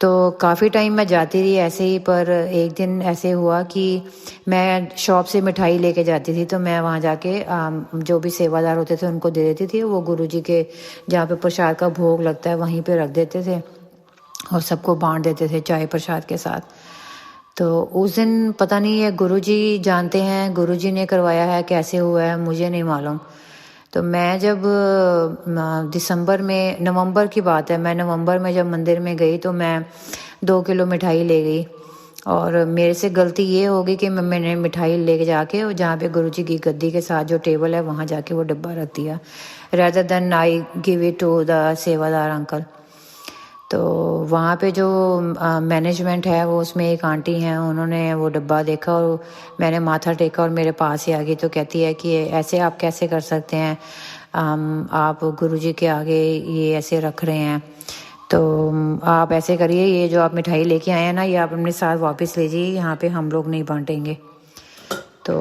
तो काफ़ी टाइम मैं जाती रही ऐसे ही, पर एक दिन ऐसे हुआ कि मैं शॉप से मिठाई लेके जाती थी। तो मैं वहाँ जाके जो भी सेवादार होते थे उनको दे देती थी। वो गुरुजी के जहाँ पे प्रसाद का भोग लगता है वहीं पे रख देते थे और सबको बांट देते थे चाय प्रसाद के साथ। तो उस दिन पता नहीं है गुरुजी जानते हैं, गुरुजी ने करवाया है, कैसे हुआ है मुझे नहीं मालूम। तो मैं जब नवंबर की बात है, मैं नवंबर में जब मंदिर में गई तो मैं 2 किलो मिठाई ले गई। और मेरे से गलती ये हो गई कि मैंने मिठाई लेके जाके और जहाँ पे गुरुजी की गद्दी के साथ जो टेबल है वहाँ जाके वो डिब्बा रख दिया, rather than I give it to the sevadar uncle. तो वहाँ पे जो मैनेजमेंट है वो उसमें एक आंटी हैं, उन्होंने वो डिब्बा देखा और मैंने माथा टेका और मेरे पास ही आ गई। तो कहती है कि ऐसे आप कैसे कर सकते हैं, आप गुरुजी के आगे ये ऐसे रख रहे हैं। तो आप ऐसे करिए, ये जो आप मिठाई लेके आए हैं ना, ये आप अपने साथ वापस ले जाइए, यहाँ पे हम लोग नहीं बांटेंगे। तो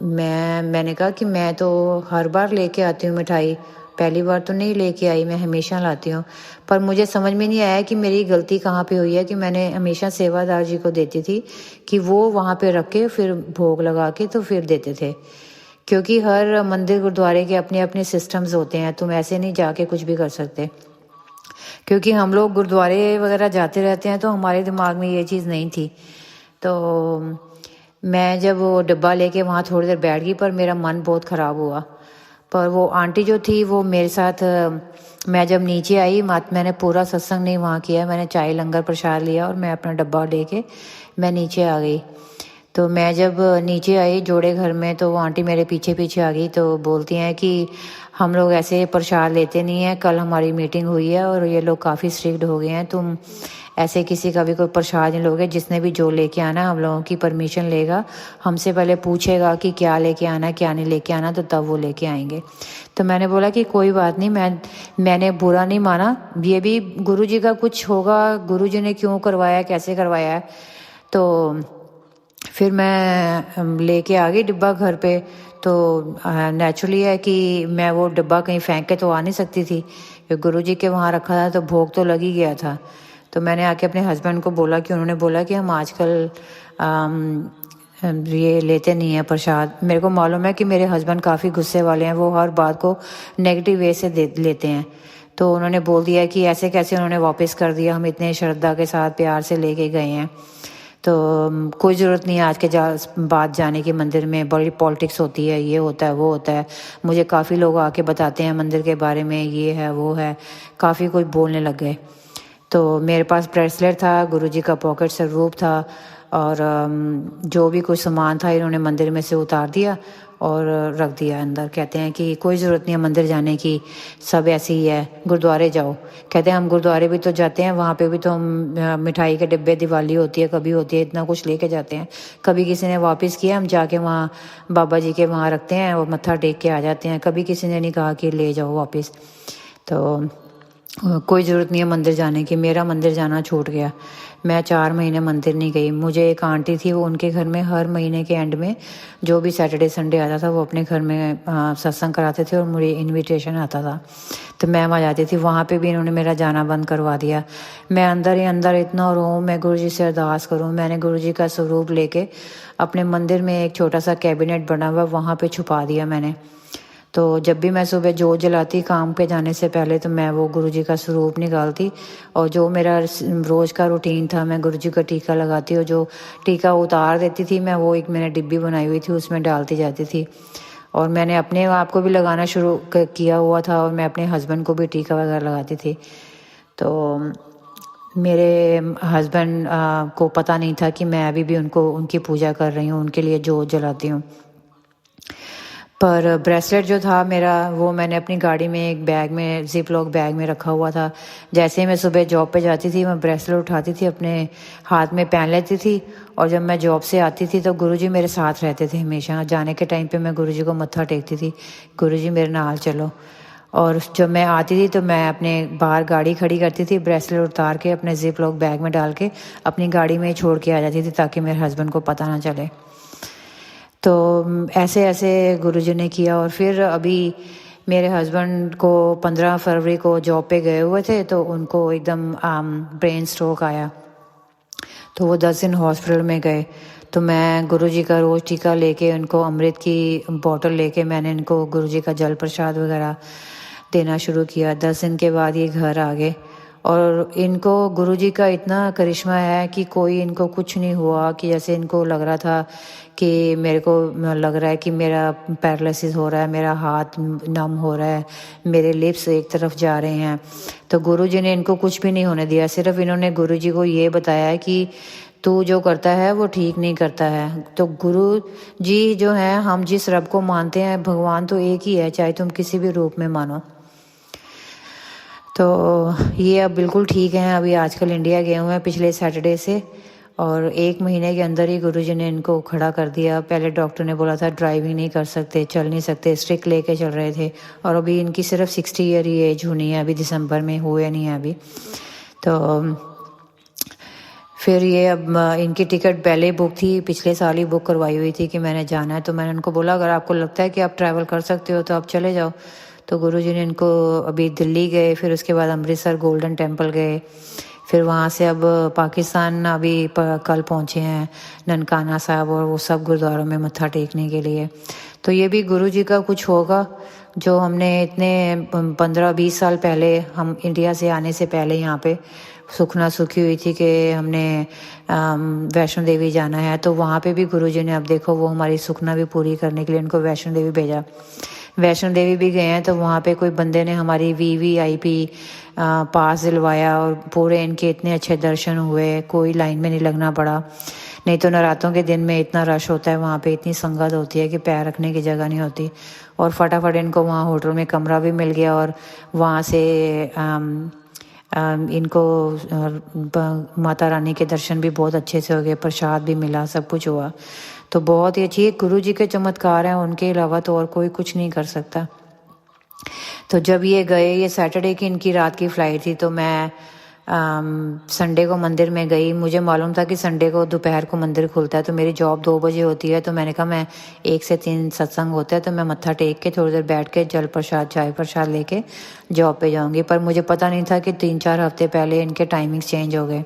मैंने कहा कि मैं तो हर बार लेके आती हूँ मिठाई, पहली बार तो नहीं लेके आई, मैं हमेशा लाती हूँ। पर मुझे समझ में नहीं आया कि मेरी गलती कहाँ पे हुई है कि मैंने हमेशा सेवादार जी को देती थी कि वो वहाँ पे रख के फिर भोग लगा के तो फिर देते थे, क्योंकि हर मंदिर गुरुद्वारे के अपने अपने सिस्टम्स होते हैं, तुम ऐसे नहीं जाके कुछ भी कर सकते। क्योंकि हम लोग गुरुद्वारे वगैरह जाते रहते हैं तो हमारे दिमाग में ये चीज़ नहीं थी। तो मैं जब वो डब्बा लेके वहाँ थोड़ी देर बैठ गई, पर मेरा मन बहुत ख़राब हुआ। पर वो आंटी जो थी वो मेरे साथ, मैं जब नीचे आई, मैंने पूरा सत्संग नहीं वहाँ किया, मैंने चाय लंगर प्रसाद लिया और मैं अपना डब्बा लेके मैं नीचे आ गई। तो मैं जब नीचे आई जोड़े घर में, तो वो आंटी मेरे पीछे पीछे आ गई, तो बोलती हैं कि हम लोग ऐसे प्रसाद लेते नहीं हैं, कल हमारी मीटिंग हुई है और ये लोग काफ़ी स्ट्रिक्ट हो गए हैं, तुम ऐसे किसी का भी कोई प्रसाद नहीं लोगे, जिसने भी जो लेके आना हम लोगों की परमिशन लेगा, हमसे पहले पूछेगा कि क्या लेके आना क्या नहीं लेके आना, तो तब वो लेके आएंगे। तो मैंने बोला कि कोई बात नहीं, मैंने बुरा नहीं माना, ये भी गुरुजी का कुछ होगा, गुरुजी ने क्यों करवाया कैसे करवाया है। तो फिर मैं लेके आ गई डिब्बा घर पे। तो नेचुरली है कि मैं वो डिब्बा कहीं फेंक के तो आ नहीं सकती थी, गुरुजी के वहाँ रखा था तो भोग तो लग ही गया था। तो मैंने आके अपने हस्बैंड को बोला कि उन्होंने बोला कि हम आजकल ये लेते नहीं हैं प्रसाद। मेरे को मालूम है कि मेरे हस्बैंड काफ़ी गुस्से वाले हैं, वो हर बात को नेगेटिव वे से लेते हैं। तो उन्होंने बोल दिया कि ऐसे कैसे उन्होंने वापस कर दिया, हम इतने श्रद्धा के साथ प्यार से लेके गए हैं, तो कोई ज़रूरत नहीं है आज के बात जाने की, मंदिर में बड़ी पॉलिटिक्स होती है, ये होता है वो होता है। मुझे काफ़ी लोग आके बताते हैं मंदिर के बारे में, ये है वो है, काफ़ी कोई बोलने लग गए। तो मेरे पास ब्रेसलेट था, गुरुजी का पॉकेट स्वरूप था, और जो भी कुछ सामान था इन्होंने मंदिर में से उतार दिया और रख दिया अंदर। कहते हैं कि कोई ज़रूरत नहीं है मंदिर जाने की, सब ऐसे ही है, गुरुद्वारे जाओ। कहते हैं हम गुरुद्वारे भी तो जाते हैं, वहाँ पे भी तो हम मिठाई के डिब्बे, दिवाली होती है कभी होती है, इतना कुछ लेके जाते हैं, कभी किसी ने वापस किया हम जाके वहाँ बाबा जी के वहाँ रखते हैं और मत्था टेक के आ जाते हैं, कभी किसी ने नहीं कहा कि ले जाओ वापस। तो कोई ज़रूरत नहीं है मंदिर जाने की। मेरा मंदिर जाना छूट गया, मैं 4 महीने मंदिर नहीं गई। मुझे एक आंटी थी, वो उनके घर में हर महीने के एंड में जो भी सैटरडे संडे आता था वो अपने घर में सत्संग कराते थे और मुझे इनविटेशन आता था, तो मैं वहाँ जाती थी। वहाँ पे भी इन्होंने मेरा जाना बंद करवा दिया। मैं अंदर ही अंदर इतना रोऊँ, मैं गुरुजी से अरदास करूँ। मैंने गुरुजी का स्वरूप लेके अपने मंदिर में एक छोटा सा कैबिनेट बना हुआ वहाँ पे छुपा दिया मैंने। तो जब भी मैं सुबह जोत जलाती काम पे जाने से पहले, तो मैं वो गुरुजी का स्वरूप निकालती, और जो मेरा रोज़ का रूटीन था, मैं गुरुजी का टीका लगाती और जो टीका उतार देती थी मैं, वो एक मैंने डिब्बी बनाई हुई थी उसमें डालती जाती थी। और मैंने अपने आप को भी लगाना शुरू किया हुआ था और मैं अपने हस्बैंड को भी टीका वगैरह लगाती थी। तो मेरे हस्बैंड को पता नहीं था कि मैं अभी भी उनकी पूजा कर रही हूँ, उनके लिए जोत जलाती हूँ। पर ब्रेसलेट जो था मेरा, वो मैंने अपनी गाड़ी में एक बैग में, जिप लॉक बैग में रखा हुआ था। जैसे ही मैं सुबह जॉब पे जाती थी, मैं ब्रेसलेट उठाती थी, अपने हाथ में पहन लेती थी, और जब मैं जॉब से आती थी तो गुरुजी मेरे साथ रहते थे हमेशा। जाने के टाइम पे मैं गुरुजी को मत्था टेकती थी, गुरुजी मेरे नाल चलो। और जब मैं आती थी तो मैं अपने बाहर गाड़ी खड़ी करती थी, ब्रेसलेट उतार के अपने जिप लॉक बैग में डाल के अपनी गाड़ी में ही छोड़ के आ जाती थी, ताकि मेरे हस्बैंड को पता ना चले। तो ऐसे ऐसे गुरुजी ने किया। और फिर अभी मेरे हस्बैंड को 15 फरवरी को जॉब पे गए हुए थे, तो उनको एकदम ब्रेन स्ट्रोक आया, तो वो 10 दिन हॉस्पिटल में गए। तो मैं गुरुजी का रोज़ टीका लेके, उनको अमृत की बोतल लेके मैंने इनको गुरुजी का जल प्रसाद वगैरह देना शुरू किया। 10 दिन के बाद ये घर आ गए, और इनको गुरुजी का इतना करिश्मा है कि कोई इनको कुछ नहीं हुआ, कि जैसे इनको लग रहा था कि मेरे को लग रहा है कि मेरा पैरालिसिस हो रहा है, मेरा हाथ नम हो रहा है, मेरे लिप्स एक तरफ जा रहे हैं। तो गुरुजी ने इनको कुछ भी नहीं होने दिया, सिर्फ इन्होंने गुरुजी को ये बताया है कि तू जो करता है वो ठीक नहीं करता है। तो गुरु जी जो है, हम जिस रब को मानते हैं, भगवान तो एक ही है, चाहे तुम किसी भी रूप में मानो। तो ये अब बिल्कुल ठीक हैं। अभी आजकल इंडिया गए हुए हैं पिछले सैटरडे से, और 1 महीने के अंदर ही गुरुजी ने इनको खड़ा कर दिया। पहले डॉक्टर ने बोला था ड्राइविंग नहीं कर सकते, चल नहीं सकते, स्ट्रिक लेके चल रहे थे, और अभी इनकी सिर्फ 60 ईयर ही एज होनी है, अभी दिसंबर में हुए नहीं है अभी। तो फिर ये अब इनकी टिकट पहले बुक थी, पिछले साल ही बुक करवाई हुई थी कि मैंने जाना है। तो मैंने उनको बोला अगर आपको लगता है कि आप ट्रैवल कर सकते हो तो आप चले जाओ। तो गुरुजी ने इनको अभी दिल्ली गए, फिर उसके बाद अमृतसर गोल्डन टेम्पल गए, फिर वहाँ से अब पाकिस्तान अभी कल पहुँचे हैं ननकाना साहब और वो सब गुरुद्वारों में मत्था टेकने के लिए। तो ये भी गुरुजी का कुछ होगा जो हमने इतने 15-20 साल पहले, हम इंडिया से आने से पहले यहाँ पे सुखना सुखी हुई थी कि हमने वैष्णो देवी जाना है। तो वहाँ पे भी गुरुजी ने अब देखो वो हमारी सुखना भी पूरी करने के लिए इनको वैष्णो देवी भेजा। वैष्णो देवी भी गए हैं तो वहाँ पे कोई बंदे ने हमारी VVIP पास दिलवाया और पूरे इनके इतने अच्छे दर्शन हुए, कोई लाइन में नहीं लगना पड़ा। नहीं तो नवरात्रों के दिन में इतना रश होता है वहाँ पे, इतनी संगत होती है कि पैर रखने की जगह नहीं होती। और फटाफट इनको वहाँ होटल में कमरा भी मिल गया और वहाँ से इनको माता रानी के दर्शन भी बहुत अच्छे से हो गए, प्रसाद भी मिला, सब कुछ हुआ। तो बहुत ही अच्छी गुरु जी के चमत्कार हैं, उनके अलावा तो और कोई कुछ नहीं कर सकता। तो जब ये गए, ये सैटरडे की इनकी रात की फ़्लाइट थी, तो मैं संडे को मंदिर में गई। मुझे मालूम था कि संडे को दोपहर को मंदिर खुलता है, तो मेरी जॉब 2 बजे होती है। तो मैंने कहा मैं 1 से 3 सत्संग होता है तो मैं मत्था टेक के थोड़ी देर बैठ के जल प्रसाद चाय प्रसाद लेके जॉब पे जाऊंगी। पर मुझे पता नहीं था कि 3-4 हफ्ते पहले इनके टाइमिंग्स चेंज हो गए,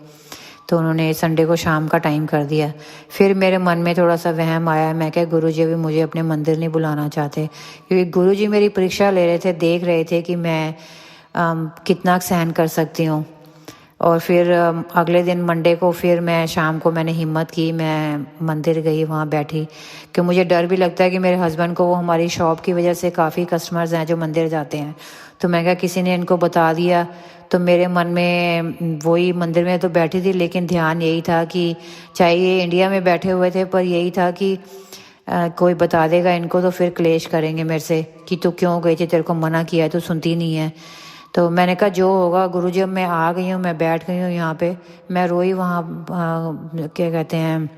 तो उन्होंने संडे को शाम का टाइम कर दिया। फिर मेरे मन में थोड़ा सा वहम आया, मैं क्या गुरुजी भी मुझे अपने मंदिर नहीं बुलाना चाहते, क्योंकि गुरुजी मेरी परीक्षा ले रहे थे, देख रहे थे कि मैं कितना सहन कर सकती हूँ। और फिर अगले दिन मंडे को फिर मैं शाम को मैंने हिम्मत की, मैं मंदिर गई, वहाँ बैठी, कि मुझे डर भी लगता है कि मेरे हस्बैंड को, वो हमारी शॉप की वजह से काफ़ी कस्टमर्स हैं जो मंदिर जाते हैं, तो मैं क्या किसी ने इनको बता दिया। तो मेरे मन में वही, मंदिर में तो बैठी थी लेकिन ध्यान यही था कि चाहे ये इंडिया में बैठे हुए थे, पर यही था कि कोई बता देगा इनको तो फिर क्लेश करेंगे मेरे से कि तू क्यों गई थी, तेरे को मना किया है, तू सुनती नहीं है। तो मैंने कहा जो होगा गुरुजी, अब मैं आ गई हूँ, मैं बैठ गई हूँ यहाँ पे। मैं रोई वहाँ क्या कहते हैं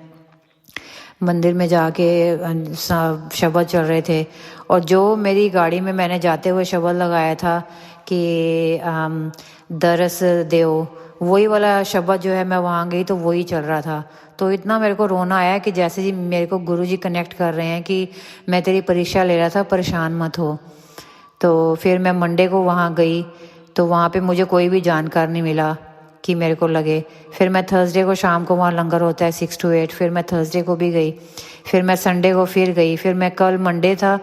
मंदिर में जाके, शब्द चल रहे थे। और जो मेरी गाड़ी में मैंने जाते हुए शब्द लगाया था कि दरस देओ, वही वाला शब्द जो है मैं वहाँ गई तो वही चल रहा था। तो इतना मेरे को रोना आया कि जैसे जी मेरे को गुरुजी कनेक्ट कर रहे हैं कि मैं तेरी परीक्षा ले रहा था, परेशान मत हो। तो फिर मैं मंडे को वहाँ गई, तो वहाँ पे मुझे कोई भी जानकार नहीं मिला कि मेरे को लगे। फिर मैं थर्सडे को शाम को, वहाँ लंगर होता है 6 to 8, फिर मैं थर्सडे को भी गई। फिर मैं संडे को फिर गई। फिर मैं, कल मंडे था,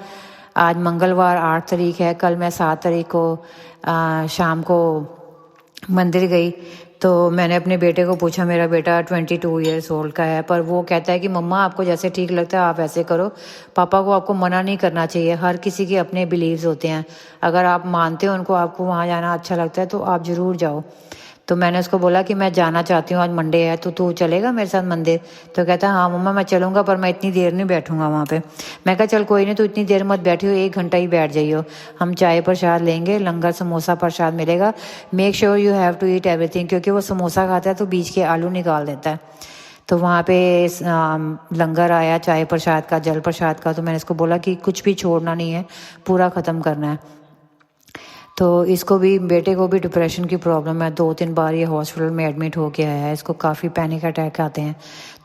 आज मंगलवार 8 तारीख है, कल मैं 7 तारीख को शाम को मंदिर गई। तो मैंने अपने बेटे को पूछा, मेरा बेटा 22 ईयर्स ओल्ड का है, पर वो कहता है कि मम्मा आपको जैसे ठीक लगता है आप ऐसे करो, पापा को आपको मना नहीं करना चाहिए, हर किसी के अपने बिलीव्स होते हैं, अगर आप मानते हो उनको, आपको वहाँ जाना अच्छा लगता है तो आप ज़रूर जाओ। तो मैंने उसको बोला कि मैं जाना चाहती हूँ, आज मंडे है तो तू चलेगा मेरे साथ मंदिर? तो कहता है हाँ मम्मा मैं चलूँगा, पर मैं इतनी देर नहीं बैठूंगा वहाँ पे। मैं कहा चल कोई नहीं, तू इतनी देर मत बैठी हो, 1 घंटा ही बैठ जाइयो, हम चाय प्रसाद लेंगे, लंगर समोसा प्रसाद मिलेगा, make sure you have to eat everything, क्योंकि वो समोसा खाता है तो बीच के आलू निकाल देता है। तो वहाँ पे लंगर आया चाय प्रसाद का, जल प्रसाद का, तो मैंने इसको बोला कि कुछ भी छोड़ना नहीं है, पूरा ख़त्म करना है। तो इसको भी, बेटे को भी डिप्रेशन की प्रॉब्लम है, 2-3 बार ये हॉस्पिटल में एडमिट हो के आया है, इसको काफ़ी पैनिक अटैक आते हैं।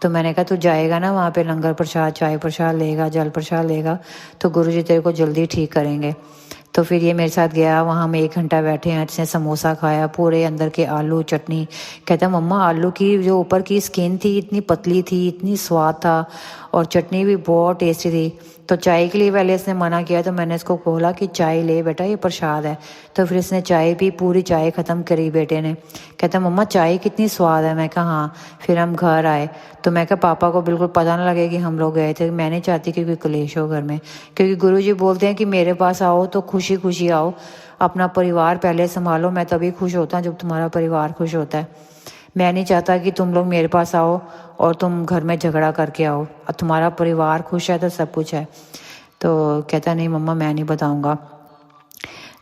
तो मैंने कहा तू जाएगा ना वहाँ पे, लंगर प्रसाद चाय प्रसाद लेगा, जल प्रसाद लेगा, तो गुरुजी तेरे को जल्दी ठीक करेंगे। तो फिर ये मेरे साथ गया, वहाँ हम 1 घंटा बैठे हैं, इसने समोसा खाया, पूरे अंदर के आलू चटनी, कहता मम्मा आलू की जो ऊपर की स्किन थी इतनी पतली थी, इतनी स्वाद था, और चटनी भी बहुत टेस्टी थी। तो चाय के लिए पहले इसने मना किया, तो मैंने इसको बोला कि चाय ले बेटा, ये प्रसाद है। तो फिर इसने चाय पी, पूरी चाय ख़त्म करी बेटे ने। कहता मम्मा चाय कितनी स्वाद है। मैं कहा हाँ। फिर हम घर आए, तो मैं कहा पापा को बिल्कुल पता ना लगे कि हम लोग गए थे, मैं नहीं चाहती कि कोई क्लेश हो घर में, क्योंकि गुरुजी बोलते हैं कि मेरे पास आओ तो खुशी खुशी आओ, अपना परिवार पहले संभालो, मैं तभी खुश होता हूँ जब तुम्हारा परिवार खुश होता है। मैं नहीं चाहता कि तुम लोग मेरे पास आओ और तुम घर में झगड़ा करके आओ, और तुम्हारा परिवार खुश है तो सब कुछ है। तो कहता नहीं मम्मा मैं नहीं बताऊंगा।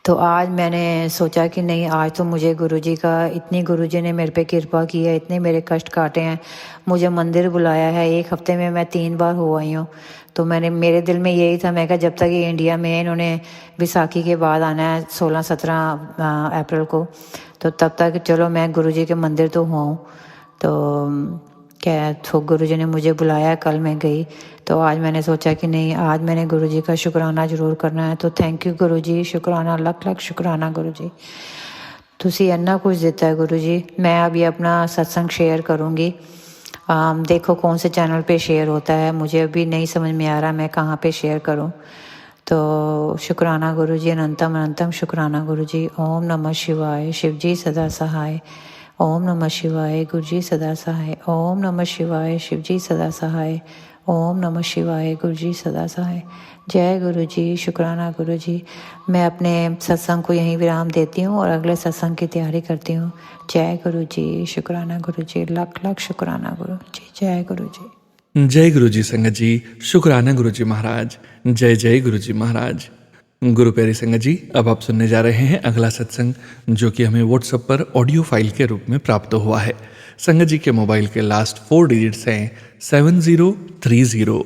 तो आज मैंने सोचा कि नहीं, आज तो मुझे गुरुजी का, इतनी गुरुजी ने मेरे पे कृपा की है, इतने मेरे कष्ट काटे हैं, मुझे मंदिर बुलाया है, 1 हफ्ते में मैं 3 बार हो आई हूँ। तो मेरे दिल में यही था, मैं कहा जब तक ये इंडिया में, इन्होंने बैसाखी के बाद आना है 16-17 अप्रैल को, तो तब तक चलो मैं गुरुजी के मंदिर तो हुआ हूँ। तो क्या तो गुरुजी ने मुझे बुलाया, कल मैं गई। तो आज मैंने सोचा कि नहीं, आज मैंने गुरुजी का शुक्राना ज़रूर करना है। तो थैंक यू गुरुजी, शुक्राना, लख लख शुक्राना गुरुजी। ਤੁਸੀਂ ਇੰਨਾ कुछ देता है गुरुजी। मैं अभी अपना सत्संग शेयर करूँगी। देखो कौन से चैनल पे शेयर होता है, मुझे अभी नहीं समझ में आ रहा मैं कहाँ पे शेयर करूँ। तो शुक्राना गुरुजी, अनंतम अनंतम शुक्राना गुरुजी। ओम नमः शिवाय, शिवजी सदा सहाय। ओम नमः शिवाय, गुरुजी सदा सहाय। ओम नमः शिवाय, शिवजी सदा सहाय। ओम नमः शिवाय, गुरुजी सदा सहाय। जय गुरुजी, शुक्राना गुरुजी। मैं अपने सत्संग को यहीं विराम देती हूँ और अगले सत्संग की तैयारी करती हूँ। जय गुरुजी, शुक्राना गुरुजी, लख लख शुक्राना गुरुजी। जय गुरुजी। जय गुरुजी संगत जी, शुक्राना गुरुजी महाराज। जय जय गुरुजी महाराज। गुरु प्यारी संगत जी, अब आप सुनने जा रहे हैं अगला सत्संग, जो कि हमें व्हाट्सएप पर ऑडियो फाइल के रूप में प्राप्त हुआ है। संगत जी के मोबाइल के लास्ट 4 डिजिट्स हैं 7030।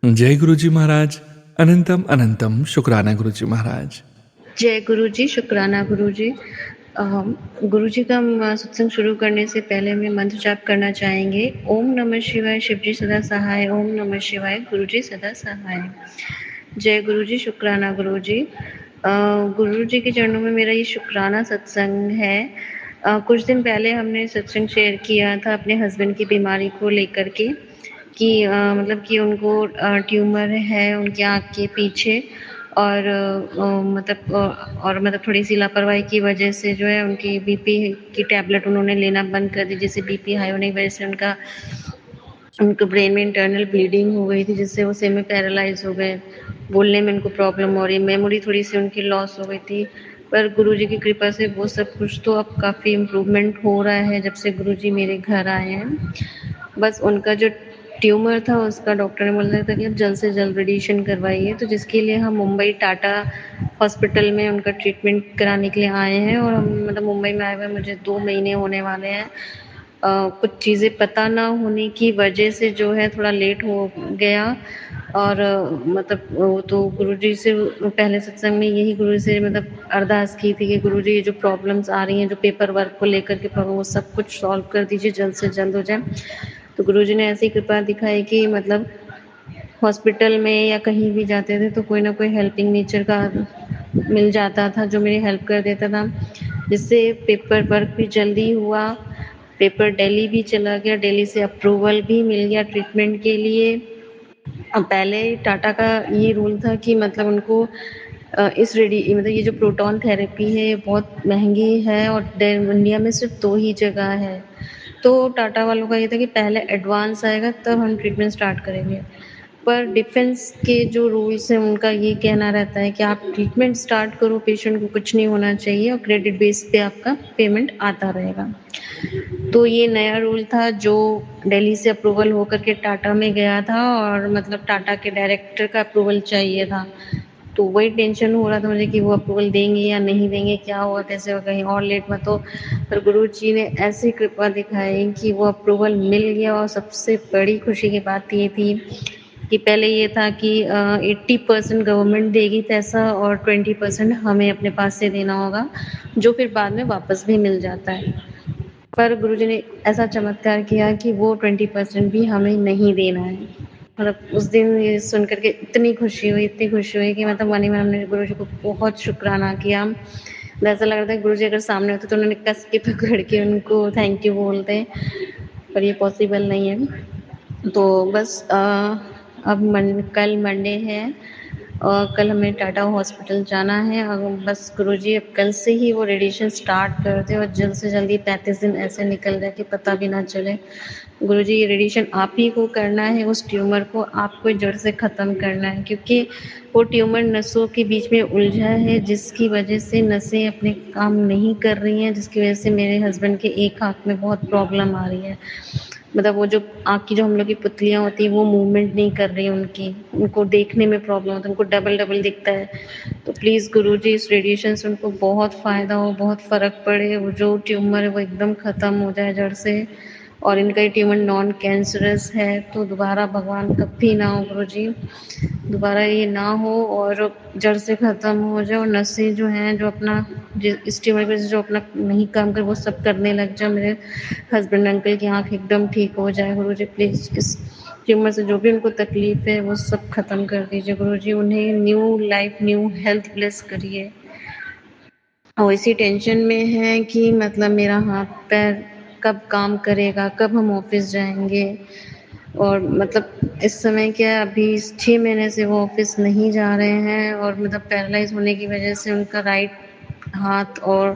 जय गुरुजी महाराज। अनंतम अनंतम शुक्राना गुरुजी महाराज। जय गुरु जी, शुक्राना गुरु जी। गुरु जी का सत्संग शुरू करने से पहले मैं मंत्र जाप करना चाहेंगे। ओम नमः शिवाय, शिव जी सदा सहाय। ओम नमः शिवाय, गुरु जी सदा सहाय। जय गुरु जी, शुक्राना गुरु जी। गुरु जी के चरणों में मेरा ये शुक्राना सत्संग है। कुछ दिन पहले हमने सत्संग शेयर किया था अपने हस्बैंड की बीमारी को लेकर के, कि मतलब कि उनको ट्यूमर है उनकी आँख के पीछे, और मतलब थोड़ी सी लापरवाही की वजह से जो है उनकी बीपी की टैबलेट उन्होंने लेना बंद कर दी, जिससे बीपी हाई होने की वजह से उनको ब्रेन में इंटरनल ब्लीडिंग हो गई थी, जिससे वो सेमी पैरालाइज हो गए। बोलने में उनको प्रॉब्लम हो रही, मेमोरी थोड़ी सी उनकी लॉस हो गई थी। पर गुरुजी की कृपा से वो सब कुछ तो अब काफ़ी इम्प्रूवमेंट हो रहा है जब से गुरुजी मेरे घर आए हैं। बस उनका जो ट्यूमर था उसका डॉक्टर ने बोला था कि आप जल्द से जल्द रेडिएशन करवाइए, तो जिसके लिए हम मुंबई टाटा हॉस्पिटल में उनका ट्रीटमेंट कराने के लिए आए हैं। और हम मतलब मुंबई में आए हुए मुझे 2 महीने होने वाले हैं। कुछ चीज़ें पता ना होने की वजह से जो है थोड़ा लेट हो गया। और मतलब वो तो गुरुजी से पहले सत्संग में यही गुरु से मतलब अरदास की थी कि गुरुजी ये जो प्रॉब्लम्स आ रही हैं, जो पेपर वर्क को लेकर के प्रॉब्लम, वो सब कुछ सॉल्व कर दीजिए, जल्द से जल्द हो जाए। तो गुरुजी ने ऐसी कृपा दिखाई कि मतलब हॉस्पिटल में या कहीं भी जाते थे तो कोई ना कोई हेल्पिंग नेचर का मिल जाता था जो मेरी हेल्प कर देता था, जिससे पेपर वर्क भी जल्दी हुआ। पेपर दिल्ली भी चला गया, दिल्ली से अप्रूवल भी मिल गया ट्रीटमेंट के लिए। अब पहले टाटा का ये रूल था कि मतलब उनको मतलब ये जो प्रोटॉन थेरेपी है ये बहुत महंगी है और इंडिया में सिर्फ 2 ही जगह है। तो टाटा वालों का ये था कि पहले एडवांस आएगा तब हम ट्रीटमेंट स्टार्ट करेंगे। पर डिफेंस के जो रूल्स हैं उनका ये कहना रहता है कि आप ट्रीटमेंट स्टार्ट करो, पेशेंट को कुछ नहीं होना चाहिए और क्रेडिट बेस पे आपका पेमेंट आता रहेगा। तो ये नया रूल था जो दिल्ली से अप्रूवल होकर के टाटा में गया था, और मतलब टाटा के डायरेक्टर का अप्रूवल चाहिए था। तो वही टेंशन हो रहा था मुझे कि वो अप्रूवल देंगे या नहीं देंगे, क्या होगा, कैसे होगा, कहीं और लेट मत हो। पर गुरु जी ने ऐसी कृपा दिखाई कि वो अप्रूवल मिल गया। और सबसे बड़ी खुशी की बात ये थी कि पहले ये था कि 80% गवर्नमेंट देगी पैसा और 20% हमें अपने पास से देना होगा, जो फिर बाद में वापस भी मिल जाता है। पर गुरुजी ने ऐसा चमत्कार किया कि वो 20% भी हमें नहीं देना है। मतलब उस दिन ये सुन कर के इतनी खुशी हुई कि मतलब मन ही मन हमने गुरुजी को बहुत शुक्राना किया। ऐसा लग रहा था गुरुजी अगर सामने होते तो उन्होंने कस के पकड़ के उनको थैंक यू बोलते, पर ये पॉसिबल नहीं है। तो बस अब कल मंडे है और कल हमें टाटा हॉस्पिटल जाना है। और बस गुरुजी अब कल से ही वो रेडिएशन स्टार्ट कर दे और जल्द से जल्दी 35 दिन ऐसे निकल जाए कि पता भी ना चले। गुरुजी ये रेडिएशन आप ही को करना है, उस ट्यूमर को आपको जड़ से ख़त्म करना है, क्योंकि वो ट्यूमर नसों के बीच में उलझा है, जिसकी वजह से नसें अपने काम नहीं कर रही हैं, जिसकी वजह से मेरे हस्बैंड के एक आँख में बहुत प्रॉब्लम आ रही है। मतलब वो जो आँख की जो हम लोग की पुतलियाँ होती हैं वो मूवमेंट नहीं कर रही उनकी, उनको देखने में प्रॉब्लम होता है, उनको डबल दिखता है। तो प्लीज़ गुरुजी इस रेडिएशन से उनको बहुत फ़ायदा हो, बहुत फ़र्क पड़े, वो जो ट्यूमर है वो एकदम ख़त्म हो जाए जड़ से। और इनका ये ट्यूमर नॉन कैंसरस है, तो दोबारा भगवान कभी ना हो गुरुजी, दोबारा ये ना हो और जड़ से ख़त्म हो जाए और नसें जो हैं जो अपना इस ट्यूमर की वजह से जो अपना नहीं काम कर वो सब करने लग जाए। मेरे हस्बैंड अंकल की आँख एकदम ठीक हो जाए गुरुजी, प्लीज़ इस ट्यूमर से जो भी उनको तकलीफ़ है वो सब ख़त्म कर दीजिए गुरुजी, उन्हें new life, new health bless करिए। और इसी टेंशन में है कि मतलब मेरा हाथ-पैर कब काम करेगा, कब हम ऑफ़िस जाएँगे और मतलब इस समय क्या है अभी 6 महीने से वो ऑफ़िस नहीं जा रहे हैं और मतलब पैरालाइज़ होने की वज़ह से उनका राइट हाथ और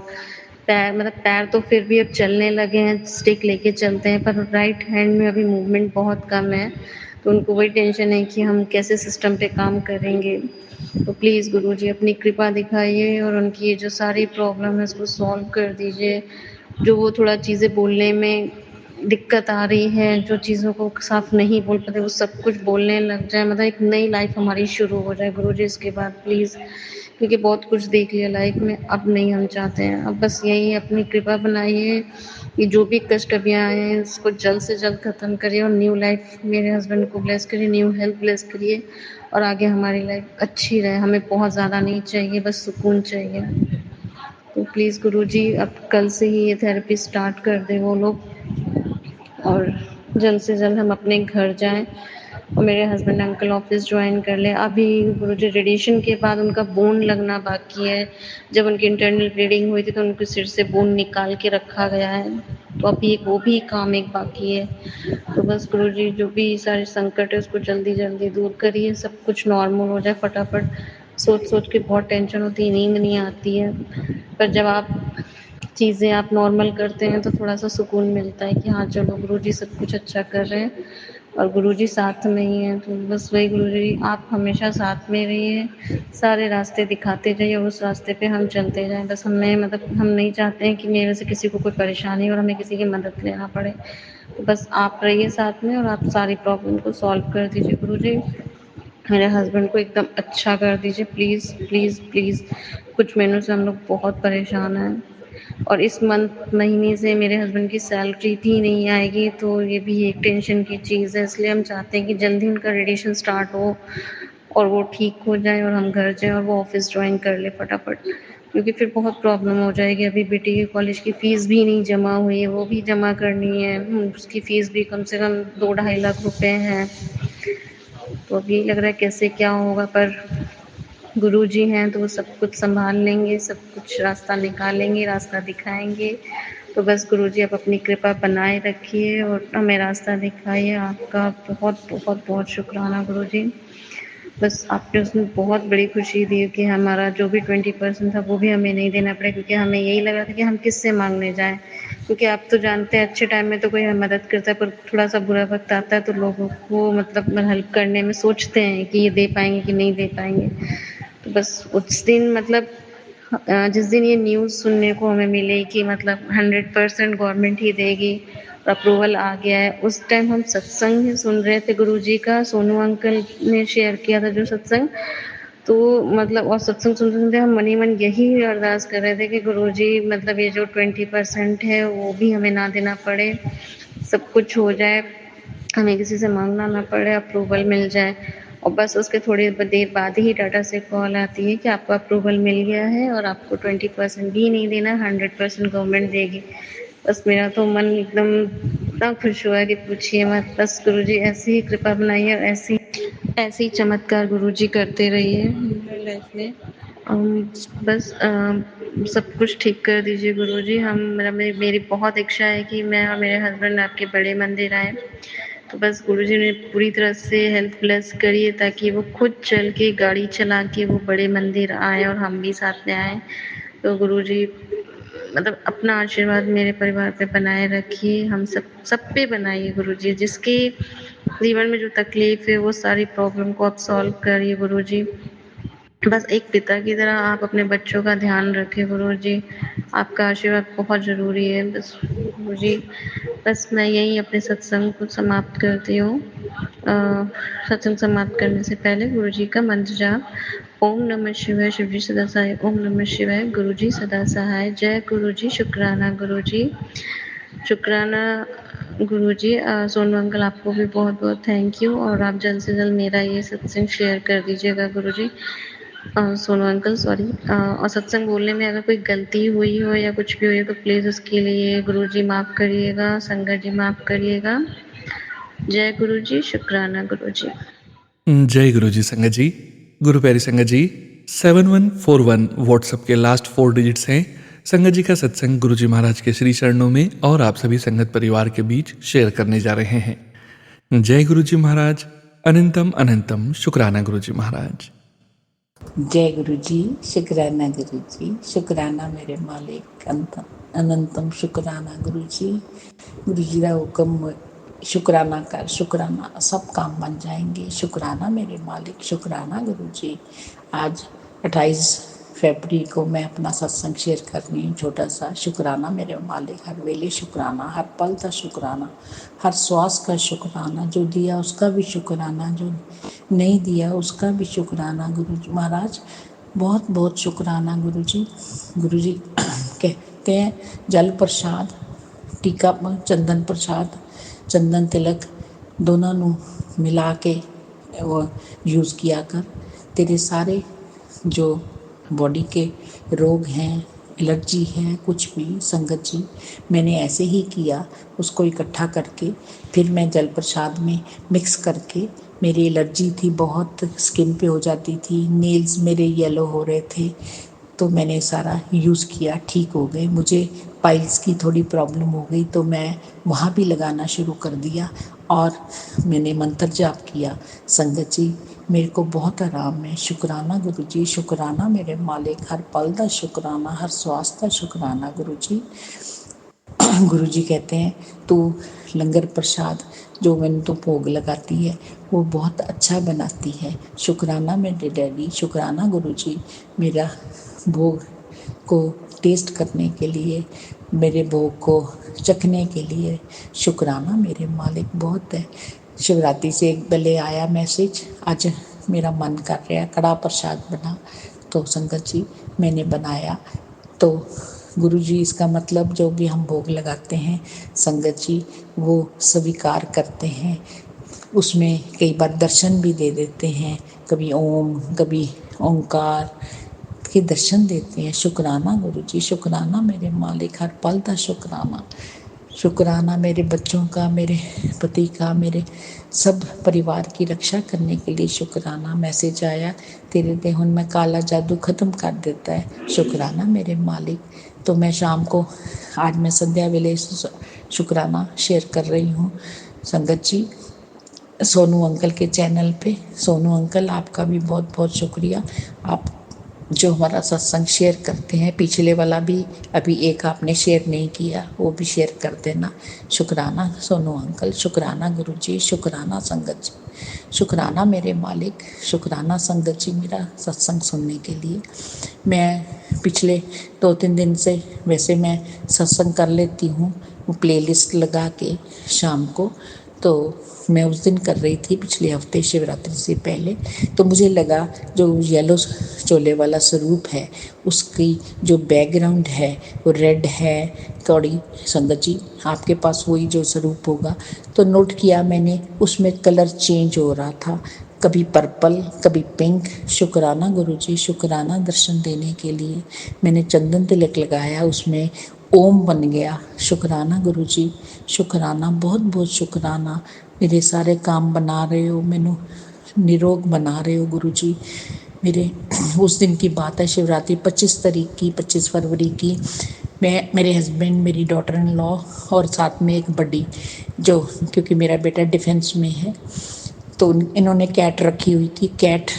पैर मतलब पैर तो फिर भी अब चलने लगे हैं, स्टिक लेके चलते हैं, पर राइट हैंड में अभी मूवमेंट बहुत कम है। तो उनको वही टेंशन है कि हम कैसे सिस्टम पे काम करेंगे। तो प्लीज़ गुरुजी अपनी कृपा दिखाइए और उनकी ये जो सारी प्रॉब्लम है उसको सॉल्व कर दीजिए। जो वो थोड़ा चीज़ें बोलने में दिक्कत आ रही है, जो चीज़ों को साफ नहीं बोल पाते वो सब कुछ बोलने लग जाएँ, मतलब एक नई लाइफ़ हमारी शुरू हो जाए गुरुजी इसके बाद प्लीज़। क्योंकि बहुत कुछ देख लिया लाइफ़ में, अब नहीं हम चाहते हैं। अब बस यही अपनी कृपा बनाइए, ये जो भी कष्ट अभी आए हैं इसको जल्द से जल्द ख़त्म करिए और न्यू लाइफ़ मेरे हस्बैंड को ब्लेस करिए, न्यू हेल्थ ब्लेस करिए और आगे हमारी लाइफ़ अच्छी रहे। हमें बहुत ज़्यादा नहीं चाहिए, बस सुकून चाहिए। तो प्लीज़ गुरुजी अब कल से ही ये थेरेपी स्टार्ट कर दें वो लोग और जल्द से जल्द हम अपने घर जाएँ और मेरे हस्बैंड अंकल ऑफ़िस जॉइन कर लें। अभी गुरुजी रेडिएशन के बाद उनका बोन लगना बाकी है। जब उनकी इंटरनल ब्लीडिंग हुई थी तो उनके सिर से बोन निकाल के रखा गया है। तो अभी वो भी काम एक बाकी है। तो बस गुरुजी जो भी सारे संकट है उसको जल्दी-जल्दी दूर करिए, सब कुछ नॉर्मल हो जाए फटाफट। सोच-सोच के बहुत टेंशन होती है, नींद नहीं आती है। पर जब चीज़ें आप नॉर्मल करते हैं तो थोड़ा-सा सुकून मिलता है कि हाँ, चलो गुरुजी सब कुछ अच्छा कर रहे हैं और गुरुजी साथ में ही हैं। तो बस वही गुरुजी आप हमेशा साथ में रहिए, सारे रास्ते दिखाते जाइए और उस रास्ते पे हम चलते जाएँ। बस हमें मतलब हम नहीं चाहते हैं कि मेरे से किसी को कोई परेशानी हो और हमें किसी की मदद लेना पड़े। तो बस आप रहिए साथ में और आप सारी प्रॉब्लम को सॉल्व कर दीजिए गुरुजी। मेरे हस्बैंड को एकदम अच्छा कर दीजिए प्लीज़, प्लीज़, प्लीज़। कुछ महीनों से हम लोग बहुत परेशान हैं और इस महीने से मेरे हस्बैंड की सैलरी भी नहीं आएगी, तो ये भी एक टेंशन की चीज़ है। इसलिए हम चाहते हैं कि जल्दी उनका रेडिएशन स्टार्ट हो और वो ठीक हो जाएँ और हम घर जाएँ और वो ऑफ़िस जॉइन कर ले फटाफट। क्योंकि फिर बहुत प्रॉब्लम हो जाएगी। अभी बेटी के कॉलेज की फ़ीस भी नहीं जमा हुई है, वो भी जमा करनी है। उसकी फ़ीस भी कम से कम 2 ढाई लाख रुपए है। तो अब यही लग रहा है कैसे क्या होगा, पर गुरुजी हैं तो वो सब कुछ सँभाल लेंगे, सब कुछ रास्ता निकालेंगे, रास्ता दिखाएँगे। तो बस गुरुजी आप अपनी कृपा बनाए रखिए और हमें रास्ता दिखाइए। आपका बहुत शुक्राना गुरुजी। बस आपने उसमें बहुत बड़ी खुशी दी कि हमारा जो भी 20% था वो भी हमें नहीं देना पड़ा, क्योंकि हमें यही लग रहा था कि हम किससे माँगने जाएँ। क्योंकि आप तो जानते हैं अच्छे टाइम में तो कोई हमें मदद करता है, पर थोड़ा-सा बुरा वक़्त आता है तो लोगों को मतलब हेल्प करने में सोचते हैं कि ये दे पाएँगे कि नहीं दे पाएँगे। तो बस उस दिन मतलब जिस दिन ये न्यूज़ सुनने को हमें मिली कि मतलब 100% गवर्नमेंट ही देगी, अप्रूवल आ गया है, उस टाइम हम सत्संग ही सुन रहे थे गुरुजी का, सोनू अंकल ने शेयर किया था जो सत्संग। तो मतलब और सत्संग सुनते-सुनते हम मन ही मन यही अरदास कर रहे थे कि गुरुजी मतलब ये जो 20% है वो भी हमें ना देना पड़े, सब कुछ हो जाए, हमें किसी से माँगना ना पड़े, अप्रूवल मिल जाए। और बस उसके थोड़ी देर बाद ही टाटा से कॉल आती है कि आपको अप्रूवल मिल गया है और आपको 20% भी नहीं देना, 100% गवर्नमेंट देगी। बस मेरा तो मन एकदम इतना खुश हुआ कि पूछिए मत। बस गुरुजी ऐसी ही कृपा बनाइए और ऐसे ही चमत्कार गुरुजी करते रहिए मेरी लाइफ में। बस सब कुछ ठीक कर दीजिए गुरुजी। मेरी बहुत इच्छा है कि मैं और मेरे हस्बैंड आपके बड़े मंदिर आएँ। तो बस गुरुजी ने पूरी तरह से हेल्प ब्लेस करिए ताकि वो खुद चल के गाड़ी चला के वो बड़े मंदिर आएँ और हम भी साथ में आएँ। तो गुरुजी मतलब अपना आशीर्वाद मेरे परिवार पे बनाए रखिए, हम सब पे बनाइए गुरुजी। जिसके जीवन में जो तकलीफ़ है वो सारी प्रॉब्लम को आप सॉल्व करिए गुरुजी। बस एक पिता की तरह आप अपने बच्चों का ध्यान रखें गुरुजी। आपका आशीर्वाद बहुत ज़रूरी है बस गुरुजी। बस मैं यहीं अपने सत्संग को समाप्त करती हूँ। सत्संग समाप्त करने से पहले गुरुजी का मंत्र जाप। ओम नमः शिवाय, शिव जी सदा सहाय। ओम नमः शिवाय, गुरुजी सदा सहाय। जय गुरुजी, शुक्राना गुरुजी। शुक्राना गुरुजी। सोनू अंकल आपको भी बहुत बहुत थैंक यू, और आप जल्द से जल्द मेरा ये सत्संग शेयर कर दीजिएगा गुरुजी। सोनू अंकल सॉरी, और सत्संग बोलने में अगर कोई गलती हुई हो या कुछ भी हुई हो तो प्लीज़ उसके लिए गुरुजी माफ़ करिएगा, संगत जी माफ़ करिएगा। जय गुरुजी, शुक्राना गुरुजी। जय गुरु जी संगत जी। गुरु प्यारी संगत जी, 7141 व्हाट्सएप के लास्ट 4 डिजिट्स हैं। संगत जी का सत्संग गुरु जी महाराज के श्री चरणों में और आप सभी संगत परिवार के बीच शेयर करने जा रहे हैं। जय गुरु जी महाराज, अनंतम अनंतम शुक्राना गुरु जी महाराज। जय गुरु जी, शुक्राना गुरु जी, शुक्राना मेरे मालिक, अनंतम शुक्राना गुरु जी। गुरु जी का हुक्म शुक्राना कर, शुक्राना सब काम बन जाएंगे। शुक्राना मेरे मालिक, शुक्राना गुरु जी। आज 28 फरवरी को मैं अपना सत्संग शेयर कर रही हूँ छोटा सा। शुक्राना मेरे मालिक, हर वेले शुक्राना, हर पल का शुक्राना, हर श्वास का शुक्राना। जो दिया उसका भी शुक्राना, जो नहीं दिया उसका भी शुक्राना। गुरु जी महाराज बहुत बहुत शुक्राना गुरु जी। गुरु जी कहते हैं जल प्रसाद, टीका, चंदन प्रसाद, चंदन तिलक दोनों ਨੂੰ मिला के वो यूज़ किया कर। तेरे सारे जो बॉडी के रोग हैं, एलर्जी है, कुछ भी संगत जी मैंने ऐसे ही किया, उसको इकट्ठा करके फिर मैं जल प्रसाद में मिक्स करके, मेरी एलर्जी थी बहुत, स्किन पे हो जाती थी, नेल्स मेरे येलो हो रहे थे, तो मैंने सारा यूज़ किया, ठीक हो गए। मुझे पाइल्स की थोड़ी प्रॉब्लम हो गई तो मैं वहाँ भी लगाना शुरू कर दिया और मैंने मंत्र जाप किया। संगत जी मेरे को बहुत आराम है। शुक्राना गुरु जी, शुक्राना मेरे मालिक, हर पल का शुक्राना, हर श्वास का शुक्राना गुरु जी। गुरु जी कहते हैं तू लंगर प्रसाद जो मैंने तो भोग लगाती है वो बहुत अच्छा बनाती है। शुक्राना मेरे डैडी, शुक्राना गुरु जी, मेरा भोग को टेस्ट करने के लिए, मेरे भोग को चखने के लिए शुक्राना मेरे मालिक बहुत है। शिवरात्रि से एक पहले आया मैसेज, आज मेरा मन कर रहा है कड़ा प्रसाद बना, तो संगत जी मैंने बनाया। तो गुरु जी इसका मतलब जो भी हम भोग लगाते हैं संगत जी वो स्वीकार करते हैं, उसमें कई बार दर्शन भी दे देते हैं, कभी ओम कभी ओंकार के दर्शन देते हैं। शुक्राना गुरु जी, शुक्राना मेरे मालिक, हर पल का शुक्राना। शुक्राना मेरे बच्चों का, मेरे पति का, मेरे सब परिवार की रक्षा करने के लिए शुक्राना। मैसेज आया तेरे देहन में काला जादू ख़त्म कर देता है। शुक्राना मेरे मालिक। तो मैं शाम को आज मैं संध्या वेले शुक्राना शेयर कर रही हूँ संगत जी सोनू अंकल के चैनल पे। सोनू अंकल आपका भी बहुत बहुत शुक्रिया, आप जो हमारा सत्संग शेयर करते हैं। पिछले वाला भी अभी एक आपने शेयर नहीं किया, वो भी शेयर कर देना। शुक्राना सोनू अंकल, शुक्राना गुरु जी, शुक्राना संगत जी, शुक्राना मेरे मालिक, शुक्राना संगत जी मेरा सत्संग सुनने के लिए। मैं पिछले 2-3 दिन से वैसे मैं सत्संग कर लेती हूँ वो प्लेलिस्ट लगा के शाम को, तो मैं उस दिन कर रही थी पिछले हफ्ते शिवरात्रि से पहले। तो मुझे लगा जो येलो चोले वाला स्वरूप है उसकी जो बैकग्राउंड है वो रेड है थोड़ी। संगत जी आपके पास वही जो स्वरूप होगा, तो नोट किया मैंने उसमें कलर चेंज हो रहा था, कभी पर्पल कभी पिंक। शुक्राना गुरु जी, शुक्राना दर्शन देने के लिए। मैंने चंदन तिलक लगाया, उसमें ओम बन गया। शुक्राना गुरु जी, शुक्राना बहुत बहुत शुक्राना। मेरे सारे काम बना रहे हो, मैनू निरोग बना रहे हो गुरु जी। मेरे उस दिन की बात है शिवरात्रि 25 तारीख की, 25 फरवरी की। मैं, मेरे हस्बैंड, मेरी डॉटर इन लॉ और साथ में एक बड़ी जो, क्योंकि मेरा बेटा डिफेंस में है, तो इन्होंने कैट रखी हुई थी। कैट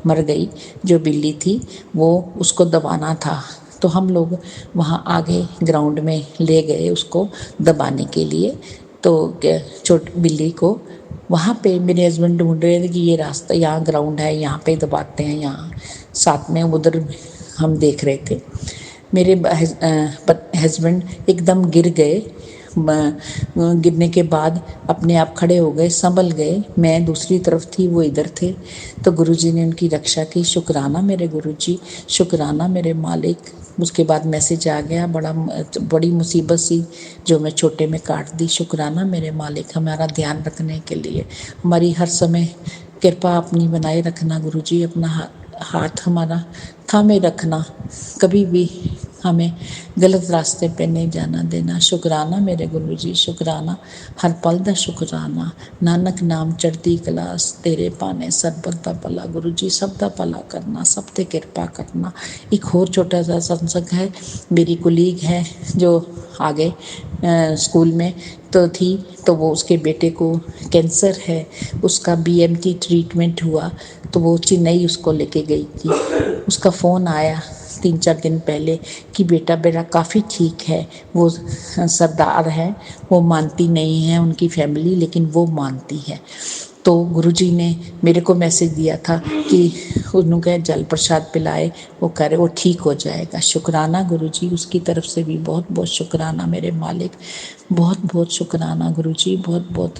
मर गई, जो बिल्ली थी वो, उसको दबाना था। तो हम लोग वहाँ आगे ग्राउंड में ले गए उसको दबाने के लिए। तो छोटी बिल्ली को वहाँ पे मेरे हस्बैंड ढूंढ रहे थे कि ये रास्ता, यहाँ ग्राउंड है, यहाँ पे दबाते हैं, यहाँ साथ में उधर हम देख रहे थे। मेरे हस्बैंड एकदम गिर गए गिरने के बाद अपने आप खड़े हो गए, संभल गए। मैं दूसरी तरफ थी, वो इधर थे, तो गुरुजी ने उनकी रक्षा की। शुक्राना मेरे गुरुजी, शुक्राना मेरे मालिक। उसके बाद मैसेज आ गया, बड़ी मुसीबत सी जो मैं छोटे में काट दी। शुक्राना मेरे मालिक, हमारा ध्यान रखने के लिए, हमारी हर समय कृपा अपनी बनाए रखना गुरुजी। अपना हाथ हमारा थामे रखना, कभी भी हमें गलत रास्ते पे नहीं जाना देना। शुक्राना मेरे गुरुजी, शुक्राना हर पल दा शुक्राना। नानक नाम चढ़दी कलास, तेरे पाने सरबत दा भला। गुरुजी सब दा भला करना, सब ते कृपा करना। एक और छोटा सा सत्संग है, मेरी कुलीग है जो आगे स्कूल में तो वो उसके बेटे को कैंसर है, उसका BMT ट्रीटमेंट हुआ, तो वो चेन्नई उसको लेके गई थी। उसका फ़ोन आया 3-4 दिन पहले कि बेटा बेटा काफ़ी ठीक है। वो सरदार है, वो मानती नहीं है उनकी फैमिली, लेकिन वो मानती है। तो गुरुजी ने मेरे को मैसेज दिया था कि उन्होंने जल प्रसाद पिलाए, वो करे वो ठीक हो जाएगा। शुक्राना गुरुजी, उसकी तरफ से भी बहुत बहुत शुक्राना मेरे मालिक, बहुत बहुत शुक्राना गुरुजी, बहुत बहुत।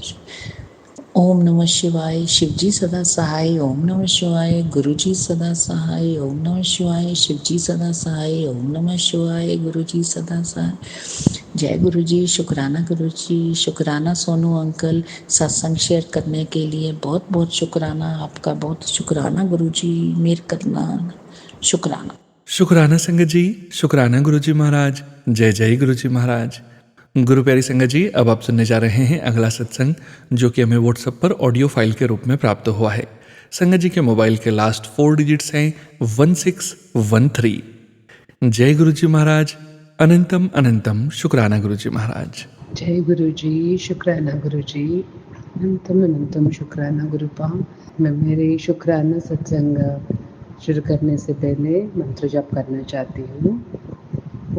ओम नमः शिवाय, शिवजी सदा सहाय। ओम नमः शिवाय, गुरुजी सदा सहाय। ओम नमः शिवाय, शिवजी सदा सहाय। ओम नमः शिवाय, गुरुजी सदा सहाय। जय गुरुजी, शुक्राना गुरुजी, शुक्राना सोनू अंकल, सत्संग शेयर करने के लिए बहुत बहुत शुक्राना आपका, बहुत शुक्राना गुरुजी, मेहर करना, शुक्राना। शुक्राना संगत जी, शुक्राना गुरुजी महाराज। जय जय गुरुजी महाराज। गुरु प्यारी संगत जी, अब आप सुनने जा रहे हैं अगला सत्संग, जो कि हमें व्हाट्सएप पर ऑडियो फाइल के रूप में प्राप्त हुआ है। संगत जी के मोबाइल के लास्ट 4 डिजिट्स हैं 1613। जय गुरुजी महाराज, अनंतम अनंतम शुक्राना गुरुजी महाराज। जय गुरु जी, शुक्राना गुरु जी, अनंतम अनंतम शुक्राना गुरुपा। मैं मेरे शुक्राना सत्संग शुरू करने से पहले मंत्र जप करना चाहती हूँ।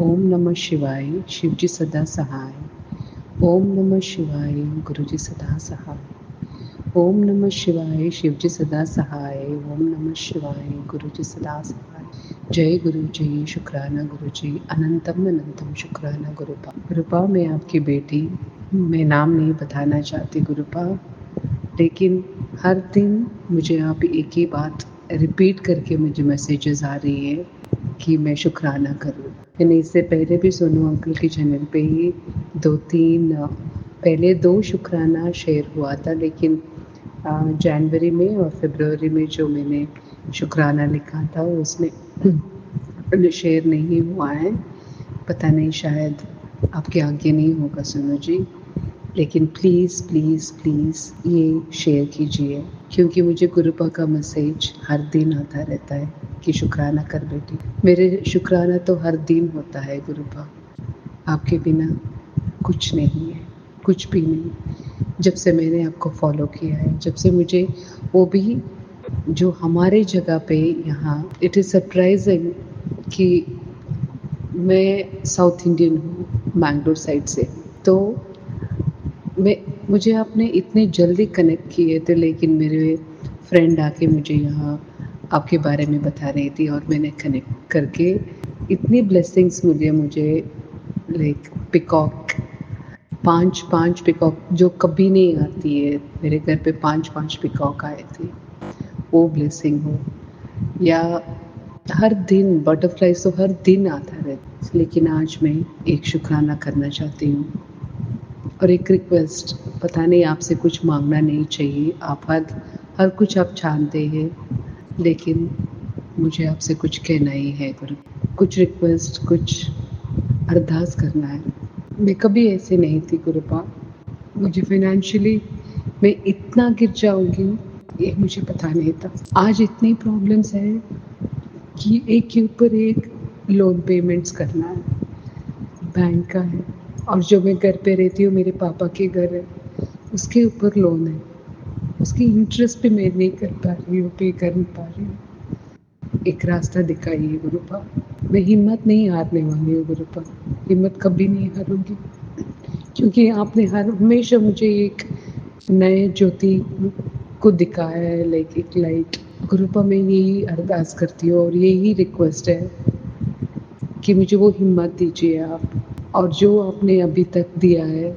ओम नमः शिवाय, शिवजी सदा सहाय। ओम नमः शिवाय, गुरुजी सदा सहाय। ओम नमः शिवाय, शिवजी सदा सहाय। ओम नमः शिवाय, गुरुजी सदा सहाय। जय गुरु जी, शुक्राना गुरु जी, अनंतम अनंतम शुक्राना गुरुपा। गुरुपा, मैं आपकी बेटी, मैं नाम नहीं बताना चाहती गुरुपा, लेकिन हर दिन मुझे आप एक ही बात रिपीट करके मुझे मैसेजेस आ रही है कि मैं शुक्राना करूँ। मैंने इससे पहले भी सोनू अंकल के चैनल पे ही 2 शुक्राना शेयर हुआ था, लेकिन जनवरी में और फरवरी में जो मैंने शुक्राना लिखा था उसमें शेयर नहीं हुआ है। पता नहीं, शायद आपके आगे नहीं होगा सोनू जी, लेकिन प्लीज़ प्लीज़ प्लीज़ ये शेयर कीजिए, क्योंकि मुझे गुरुपा का मैसेज हर दिन आता रहता है कि शुक्राना कर बेटी। मेरे शुक्राना तो हर दिन होता है गुरुपा, आपके बिना कुछ नहीं है, कुछ भी नहीं। जब से मैंने आपको फॉलो किया है, जब से मुझे वो भी जो हमारे जगह पे यहाँ, इट इज़ सरप्राइजिंग कि मैं साउथ इंडियन हूँ, मैंगलोर साइड से, तो मुझे आपने इतने जल्दी कनेक्ट किए थे, लेकिन मेरे फ्रेंड आके मुझे यहाँ आपके बारे में बता रही थी और मैंने कनेक्ट करके इतनी ब्लेसिंग्स मिली मुझे। लाइक पिकॉक, 5 पिकॉक जो कभी नहीं आती है मेरे घर पे, 5 पिकॉक आए थे, वो ब्लेसिंग हो, या हर दिन बटरफ्लाइज तो हर दिन आता रहता। लेकिन आज मैं एक शुक्राना करना चाहती हूँ और एक रिक्वेस्ट। पता नहीं, आपसे कुछ मांगना नहीं चाहिए, आप हर कुछ आप जानते हैं, लेकिन मुझे आपसे कुछ कहना ही है गुरु, कुछ रिक्वेस्ट, कुछ अरदास करना है। मैं कभी ऐसे नहीं थी गुरुपा, मुझे फाइनेंशियली मैं इतना गिर जाऊंगी ये मुझे पता नहीं था। आज इतनी प्रॉब्लम्स है कि एक के ऊपर एक लोन पेमेंट्स करना है, बैंक का है, और जो मैं घर पे रहती हूँ, मेरे पापा के घर है, उसके ऊपर लोन है, उसकी इंटरेस्ट भी मैं नहीं कर पा रही हूँ, पे कर नहीं पा रही हूँ। एक रास्ता दिखाइए गुरुपा, मैं हिम्मत नहीं हारने वाली हूँ गुरुपा, हिम्मत कभी नहीं हारूंगी, क्योंकि आपने हमेशा मुझे एक नए ज्योति को दिखाया है, लाइक एक लाइट। गुरुपा, मैं यही अरदास करती हूँ और यही रिक्वेस्ट है कि मुझे वो हिम्मत दीजिए आप, और जो आपने अभी तक दिया है,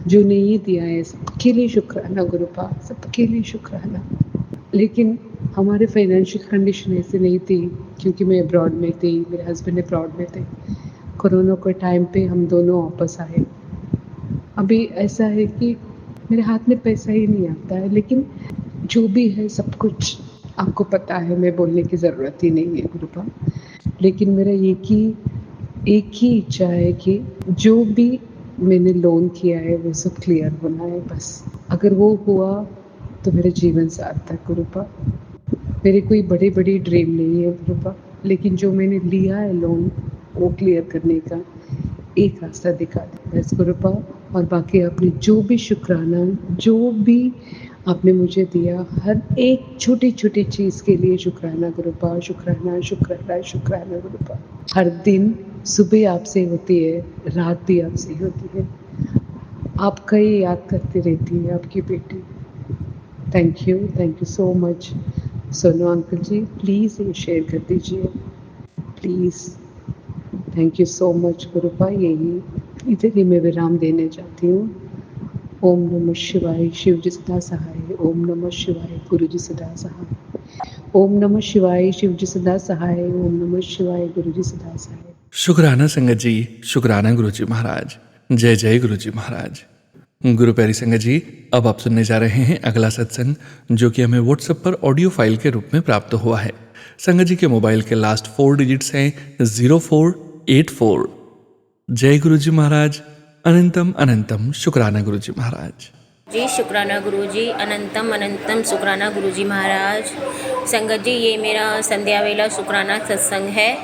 जो नहीं दिया है, सबके लिए शुक्राना गुरुपा, सबके लिए शुक्राना। लेकिन हमारे फाइनेंशियल कंडीशन ऐसी नहीं थी, क्योंकि मैं अब्रॉड में थी, मेरे हस्बैंड अब्रॉड में थे। कोरोना के टाइम पे हम दोनों वापस आए। अभी ऐसा है कि मेरे हाथ में पैसा ही नहीं आता है, लेकिन जो भी है सब कुछ आपको पता है, मैं बोलने की ज़रूरत ही नहीं है गुरुपा। लेकिन मेरा एक ही इच्छा है कि जो भी मैंने लोन किया है वो सब क्लियर होना है बस। अगर वो हुआ तो मेरा जीवन सार्थक गुरुपा। मेरे कोई बड़ी बड़ी ड्रीम नहीं है गुरुपा, लेकिन जो मैंने लिया है लोन वो क्लियर करने का एक रास्ता दिखा दे बस गुरुपा। और बाकी आपने जो भी शुक्राना, जो भी आपने मुझे दिया, हर एक छोटी छोटी चीज़ के लिए शुक्राना गुरुपा, शुक्राना शुक्राना शुक्राना गुरुपा। हर दिन सुबह आपसे होती है, रात भी आपसे होती है, आपका ही याद करती रहती है आपकी बेटी। Thank you so much. Sonu uncle ji, please ये शेयर कर दीजिए please. Thank you so much गुरुपा। यही इधर ही मैं विराम देने चाहती हूँ। ओम नमः शिवाय, शिव जी सदा सहाय। ओम नमः शिवाय, गुरु जी सदा सहाय। ओम नमः शिवाय, शिव जी सदा सहाय। ओम नमः शिवाय, गुरु जी सदा सहाय। शुक्राना संगत जी, शुक्राना गुरु जी महाराज। जय जय गुरु जी महाराज। गुरु प्यारी संगत जी, अब आप सुनने जा रहे हैं अगला सत्संग, जो कि हमें व्हाट्सएप पर ऑडियो फाइल के रूप में प्राप्त हुआ है। संगत जी के मोबाइल के लास्ट 4 डिजिट्स हैं 0484। जय गुरु जी महाराज। अनंतम अनंतम शुक्राना गुरु जी महाराज। जी शुक्राना गुरुजी, अनंतम अनंतम शुक्राना गुरुजी महाराज। संगत जी, ये मेरा संध्या वेला शुक्राना सत्संग है।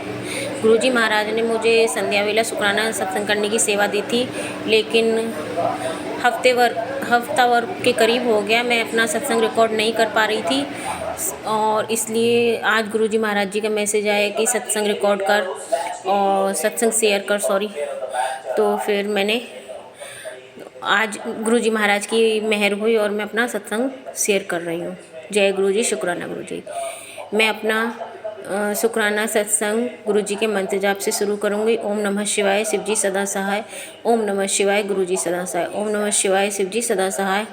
गुरुजी महाराज ने मुझे संध्या वेला शुक्राना सत्संग करने की सेवा दी थी, लेकिन हफ्ता भर के करीब हो गया मैं अपना सत्संग रिकॉर्ड नहीं कर पा रही थी, और इसलिए आज गुरुजी महाराज जी का मैसेज आया कि सत्संग रिकॉर्ड कर और सत्संग शेयर कर, सॉरी। तो फिर मैंने आज गुरुजी महाराज की मेहर हुई और मैं अपना सत्संग शेयर कर रही हूँ। जय गुरुजी, शुक्राना गुरुजी। मैं अपना शुक्राना सत्संग गुरुजी के मंत्र जाप से शुरू करूँगी। ओम नमः शिवाय, शिव जी सदा सहाय। ओम नमः शिवाय, गुरुजी सदा सहाय। ओम नमः शिवाय, शिव जी सदा सहाय।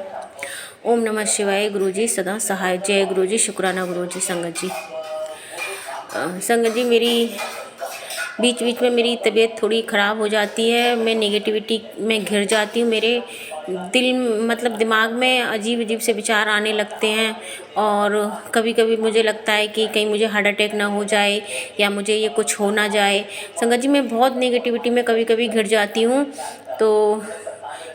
ओम नमः शिवाय, गुरुजी सदा सहाय। जय गुरुजी, शुक्राना गुरुजी। संगत जी, मेरी बीच बीच में मेरी तबीयत थोड़ी ख़राब हो जाती है, मैं नेगेटिविटी में घिर जाती हूँ। मेरे दिमाग में अजीब अजीब से विचार आने लगते हैं, और कभी कभी मुझे लगता है कि कहीं मुझे हार्ट अटैक ना हो जाए या मुझे ये कुछ हो ना जाए। संगत जी, मैं बहुत नेगेटिविटी में कभी कभी घिर जाती हूँ। तो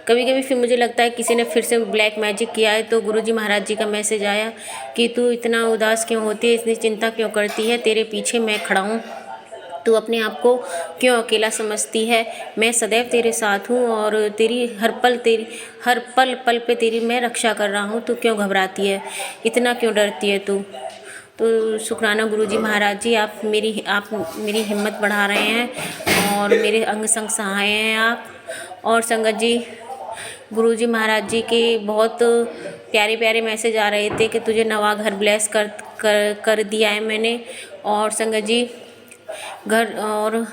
कभी कभी फिर मुझे लगता है किसी ने फिर से ब्लैक मैजिक किया है। तो गुरुजी महाराज जी का मैसेज आया कि तू इतना उदास क्यों होती है, इतनी चिंता क्यों करती है, तेरे पीछे मैं खड़ा हूँ, तू अपने आप को क्यों अकेला समझती है, मैं सदैव तेरे साथ हूँ और हर पल पे तेरी मैं रक्षा कर रहा हूँ, तू क्यों घबराती है, इतना क्यों डरती है तू। तो शुक्राना गुरुजी महाराज जी, आप मेरी हिम्मत बढ़ा रहे हैं और मेरे अंग संग सहाय हैं आप। और संगत जी, गुरुजी महाराज जी के बहुत प्यारे प्यारे मैसेज आ रहे थे कि तुझे नवा घर ब्लेस कर दिया है मैंने। और संगत जी, घर और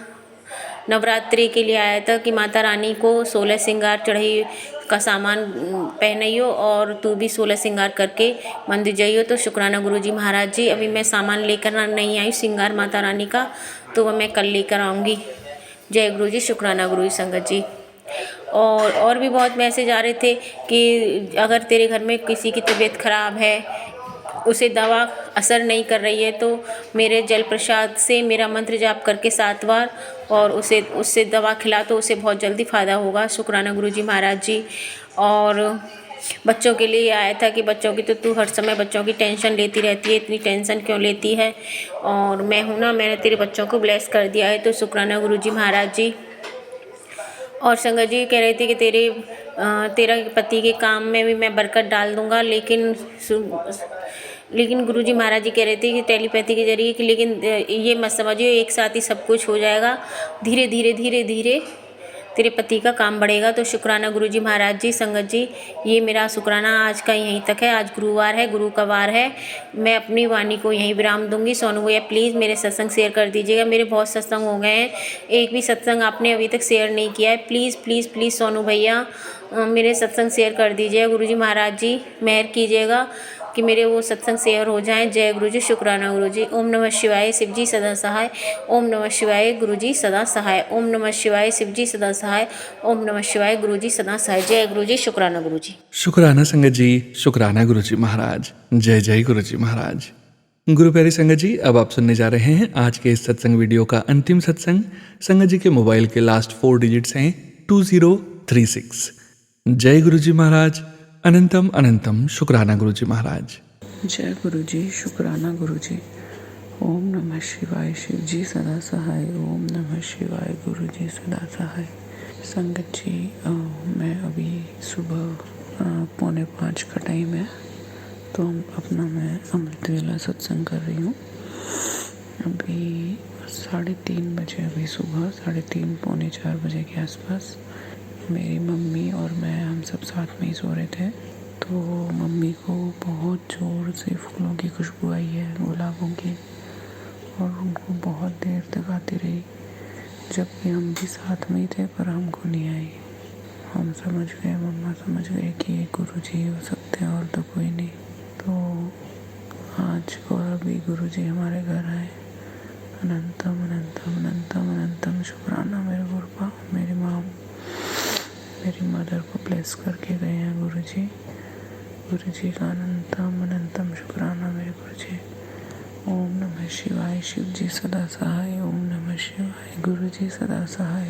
नवरात्रि के लिए आया था कि माता रानी को 16 श्रृंगार चढ़ाई का सामान पहनाइयो और तू भी 16 श्रृंगार करके मंदिर जाइयो। तो शुक्राना गुरुजी महाराज जी, अभी मैं सामान लेकर नहीं आई श्रृंगार माता रानी का, तो वह मैं कल लेकर आऊँगी। जय गुरुजी, शुक्राना गुरुजी। संगत जी, और भी बहुत मैसेज आ रहे थे कि अगर तेरे घर में किसी की तबीयत ख़राब है, उसे दवा असर नहीं कर रही है, तो मेरे जल प्रसाद से मेरा मंत्र जाप करके 7 बार और उससे दवा खिला, तो उसे बहुत जल्दी फ़ायदा होगा। शुक्राना गुरुजी महाराज जी। और बच्चों के लिए आया था कि बच्चों की तो तू हर समय बच्चों की टेंशन लेती रहती है, इतनी टेंशन क्यों लेती है, और मैं हूँ ना, मैंने तेरे बच्चों को ब्लेस कर दिया है। तो शुक्राना गुरुजी महाराज जी। और संगत जी कह रहे थे कि तेरा पति के काम में भी मैं बरकत डाल दूंगा, लेकिन गुरुजी महाराज जी कह रहे थे कि टेलीपैथी के जरिए कि लेकिन ये मत समझिए एक साथ ही सब कुछ हो जाएगा, धीरे धीरे धीरे धीरे तेरे पति का काम बढ़ेगा। तो शुक्राना गुरुजी महाराज जी। संगत जी, ये मेरा शुक्राना आज का यहीं तक है। आज गुरुवार है, गुरु का वार है। मैं अपनी वाणी को यहीं विराम दूंगी। सोनू भैया प्लीज़ मेरे सत्संग शेयर कर दीजिएगा। मेरे बहुत सत्संग हो गए हैं, एक भी सत्संग आपने अभी तक शेयर नहीं किया है। प्लीज़ प्लीज़ प्लीज़ सोनू भैया मेरे सत्संग शेयर कर दीजिएगा। गुरुजी महाराज जी मेहर कीजिएगा कि मेरे वो सत्संग शेयर हो जाएं। जय गुरुजी। शुक्राना गुरुजी। ओम नमः शिवाय। शिवजी सदा सहाय। ओम नमः शिवाय। गुरुजी सदा सहाय। ओम नमः शिवाय। शिवजी सदा सहाय। ओम नमः शिवाय। गुरुजी सदा सहाय। जय गुरुजी। शुक्राना गुरुजी। शुक्राना संगत जी। शुक्राना गुरुजी महाराज। जय जय गुरुजी महाराज। गुरु प्यारी संगत जी, अब आप सुनने जा रहे हैं आज के इस सत्संग वीडियो का अंतिम सत्संग। संगत जी के मोबाइल के लास्ट 4 डिजिट्स हैं 2036। जय गुरुजी महाराज। अनंतम अनंतम शुक्राना गुरुजी महाराज। जय गुरुजी। शुक्राना गुरुजी। ओम नमः शिवाय। शिवजी सदा सहाय। ओम नमः शिवाय। गुरुजी सदा सहाय। संगत जी, मैं अभी सुबह 4:45 का टाइम है, तो मैं अमृत वेला सत्संग कर रही हूँ। अभी 3:30 बजे, अभी सुबह 3:30 पौने 4 बजे के आसपास मेरी मम्मी और मैं हम सब साथ में ही सो रहे थे। तो मम्मी को बहुत ज़ोर से फूलों की खुशबू आई है, गुलाबों की, और उनको बहुत देर तक आती रही, जबकि हम भी साथ में ही थे पर हमको नहीं आई। हम समझ गए, मम्मा समझ गए कि ये गुरुजी हो सकते हैं और तो कोई नहीं। तो आज और अभी गुरुजी हमारे घर आए। अनंतम अनंतम अनंतम अनंतम शुक्राना मेरे गुरुपा। मेरी माँ, मेरी मदर को ब्लेस करके गए हैं गुरुजी। गुरुजी का अनंतम अनंतम शुक्राना मेरे गुरुजी। ओम नमः शिवाय। शिवजी सदा सहाय। ओम नमः शिवाय। गुरुजी सदा सहाय।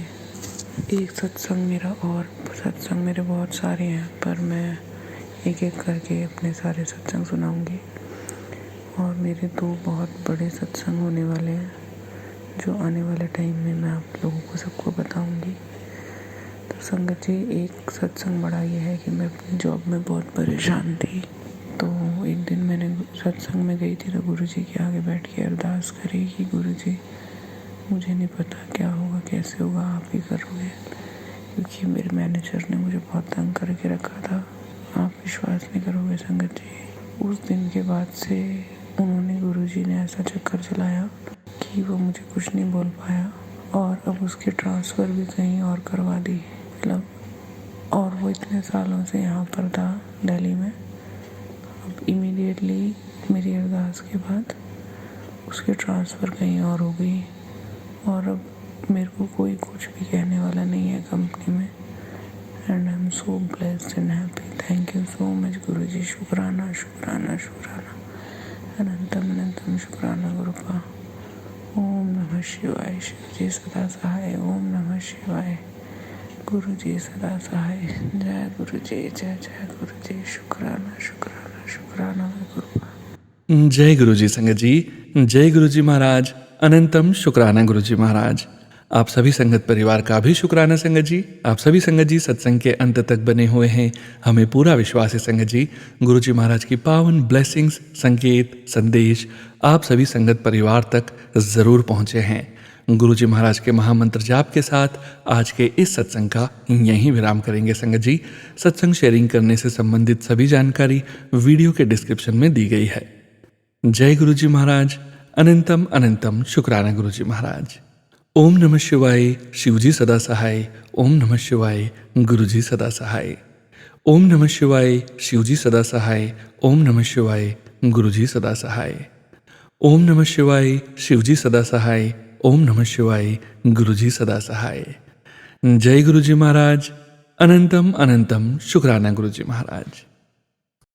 एक सत्संग मेरे बहुत सारे हैं, पर मैं एक एक करके अपने सारे सत्संग सुनाऊंगी। और मेरे 2 बहुत बड़े सत्संग होने वाले हैं, जो आने वाले टाइम में मैं आप लोगों को सबको बताऊंगी। तो संगत जी, एक सत्संग बड़ा ये है कि मैं अपनी जॉब में बहुत परेशान थी। तो एक दिन मैंने सत्संग में गई थी, तो गुरुजी के आगे बैठ के अरदास करी कि गुरुजी मुझे नहीं पता क्या होगा, कैसे होगा, आप ही करोगे, क्योंकि मेरे मैनेजर ने मुझे बहुत तंग करके रखा था। आप विश्वास नहीं करोगे संगत जी, उस दिन के बाद से गुरुजी ने ऐसा चक्कर चलाया कि वो मुझे कुछ नहीं बोल पाया, और अब उसकी ट्रांसफ़र भी कहीं और करवा दी। मतलब, और वो इतने सालों से यहाँ पर था दिल्ली में। अब इमीडिएटली मेरी अरदास के बाद उसकी ट्रांसफ़र कहीं और हो गई, और अब मेरे को कोई कुछ भी कहने वाला नहीं है कंपनी में। And I am so blessed and happy. Thank you so much Guruji. शुक्राना शुक्राना शुक्राना। अनंतम अनंतम शुक्राना गुरुपा। ओम नमः शिवाय। शिवजी सदा सहाय। ओम नमः शिवाय। गुरुजी सदा सहाय। जय गुरुजी। जय जय गुरुजी। शुक्राना शुक्राना शुक्राना गुरुपा। जय गुरुजी संगत जी। जय गुरुजी महाराज। अनंतम शुक्राना गुरुजी महाराज। आप सभी संगत परिवार का भी शुक्राना संगत जी। आप सभी संगत जी सत्संग के अंत तक बने हुए हैं। हमें पूरा विश्वास है संगत जी, गुरुजी महाराज की पावन ब्लेसिंग्स, संकेत, संदेश आप सभी संगत परिवार तक जरूर पहुंचे हैं। गुरुजी महाराज के महामंत्र जाप के साथ आज के इस सत्संग का यहीं विराम करेंगे संगत जी। सत्संग शेयरिंग करने से संबंधित सभी जानकारी वीडियो के डिस्क्रिप्शन में दी गई है। जय गुरुजी महाराज। अनंतम अनंतम शुक्राना गुरुजी महाराज। ओम नमः शिवाय। शिवजी सदा सहाय। ओम नमः शिवाय। गुरुजी सदा सहाय। ओम नमः शिवाय। शिवजी सदा सहाय। ओम नमः शिवाय। गुरुजी सदा सहाय। ओम नमः शिवाय। शिवजी सदा सहाय। ओम नमः शिवाय। गुरुजी सदा सहाय। जय गुरुजी महाराज। अनंतम अनंतम शुक्राना गुरुजी महाराज।